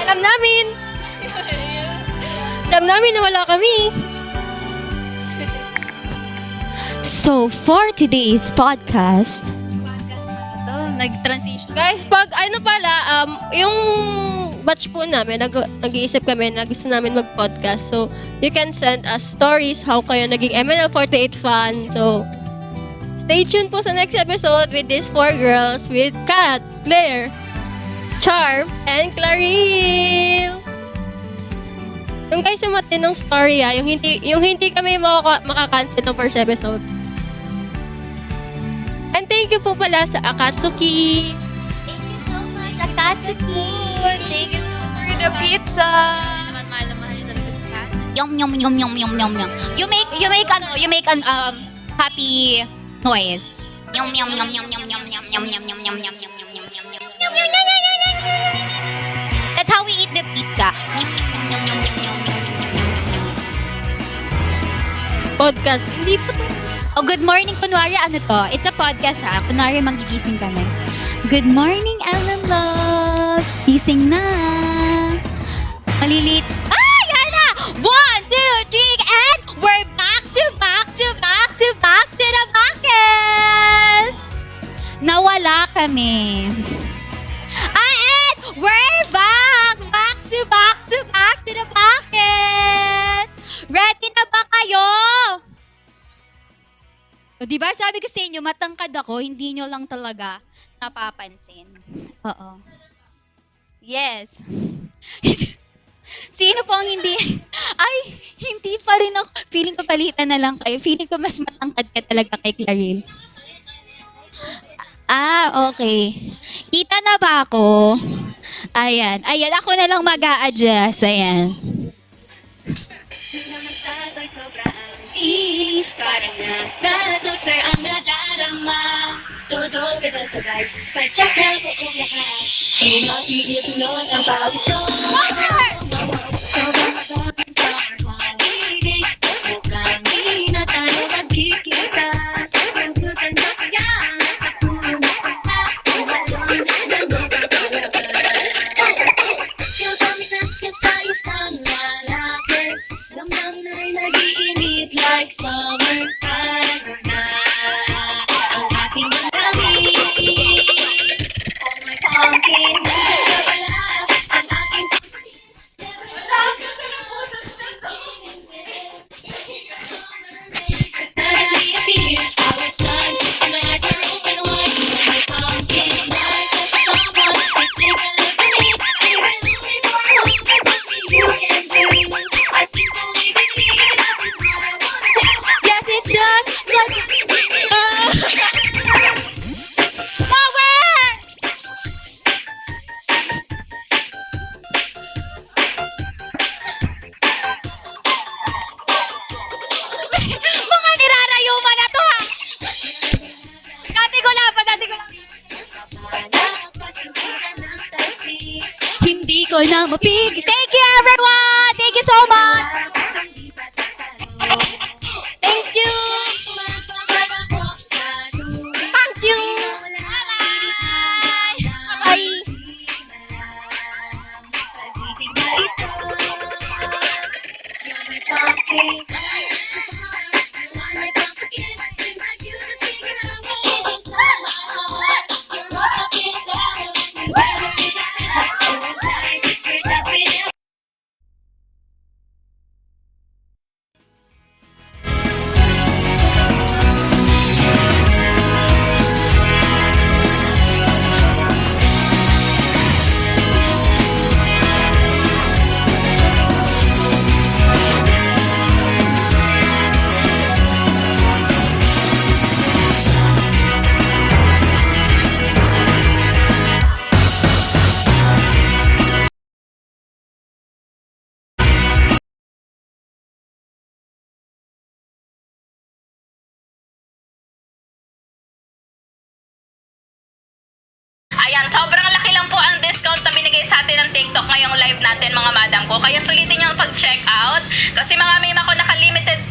Alam namin! Alam namin na wala kami. So, for today's podcast, Ito, nag-transition. Guys, pag ano pala, yung batch po namin, nag-iisip kami na gusto namin mag-podcast. So, you can send us stories how kayo naging MNL48 fan. So, stay tuned po sa next episode with these 4 girls with Kat, Claire, Charm, and Clarille. Yung guys yung matinong story yung hindi kami makakancel ng first episode. And thank you po pala sa Akatsuki. thank you so much, Akatsuki. Thank you so much. For the pizza. Naman mahal na mahal talaga sa cat. Yum yum yum yum yum yum yum. You make an happy noise. Yum yum yum yum yum yum yum yum yum yum yum yum yum yum yum yum yum yum yum yum. That's how we eat the pizza. Yum yum yum yum yum yum yum yum yum yum yum. Podcast. Hindi po to. Oh, good morning. Kunwari, ano to? It's a podcast, ha? Kunwari, magigising kami. Good morning, Ellen Love. Gising na. Malilit. Ah, yan na! 1, 2, 3, and we're back to the podcast. Nawala kami. And we're back to the podcast. Ready na ba kayo? O, diba? Sabi ko sa inyo, matangkad ako, hindi nyo lang talaga napapansin. Oo. Yes. Sino po ang hindi? Ay, hindi pa rin ako. Feeling ko palitan na lang kayo. Feeling ko mas matangkad ka talaga kay Clarille. Ah, okay. Kita na ba ako? Ayan. Ayan, ako na lang mag-a-adjust. Ayan. Parang nasa toaster ang nadarama. Tumutog ka sa vibe, pa-check lang ko kung lakas. Ay mapigil tulog ang pawis ko. Sobrang matapang sa pag-ibig. Mukhang di na tayo magkikita. Sugutan mo kaya sa puno pa. Umalon ng lupang paglaban. Yung pamitas ka sa isang lalaki. Damdam na rin nag-iinit like summer time na. Ang ating damdamin. Oh my pumpkin. Wala ang aking suddenly appear. I was stunned. And my eyes are open wide. Oh my pumpkin. Like a someone. Please take a look at me. Even only for a moment. Nothing you can do. I see so vividly. That is what I wanna do. Yes, it's just like... Power! Mga nirarayuman na to, ha? Dati ko lang. Napapasensya ng tasik. Hindi ko na mapigil. Thank you, everyone! Thank you so much! Thank you! Thank you! Bye! Ayan, sobrang laki lang po ang discount na binigay sa atin ng TikTok ngayong live natin mga madam ko. Kaya sulitin nyo ang pag-check out. Kasi may mga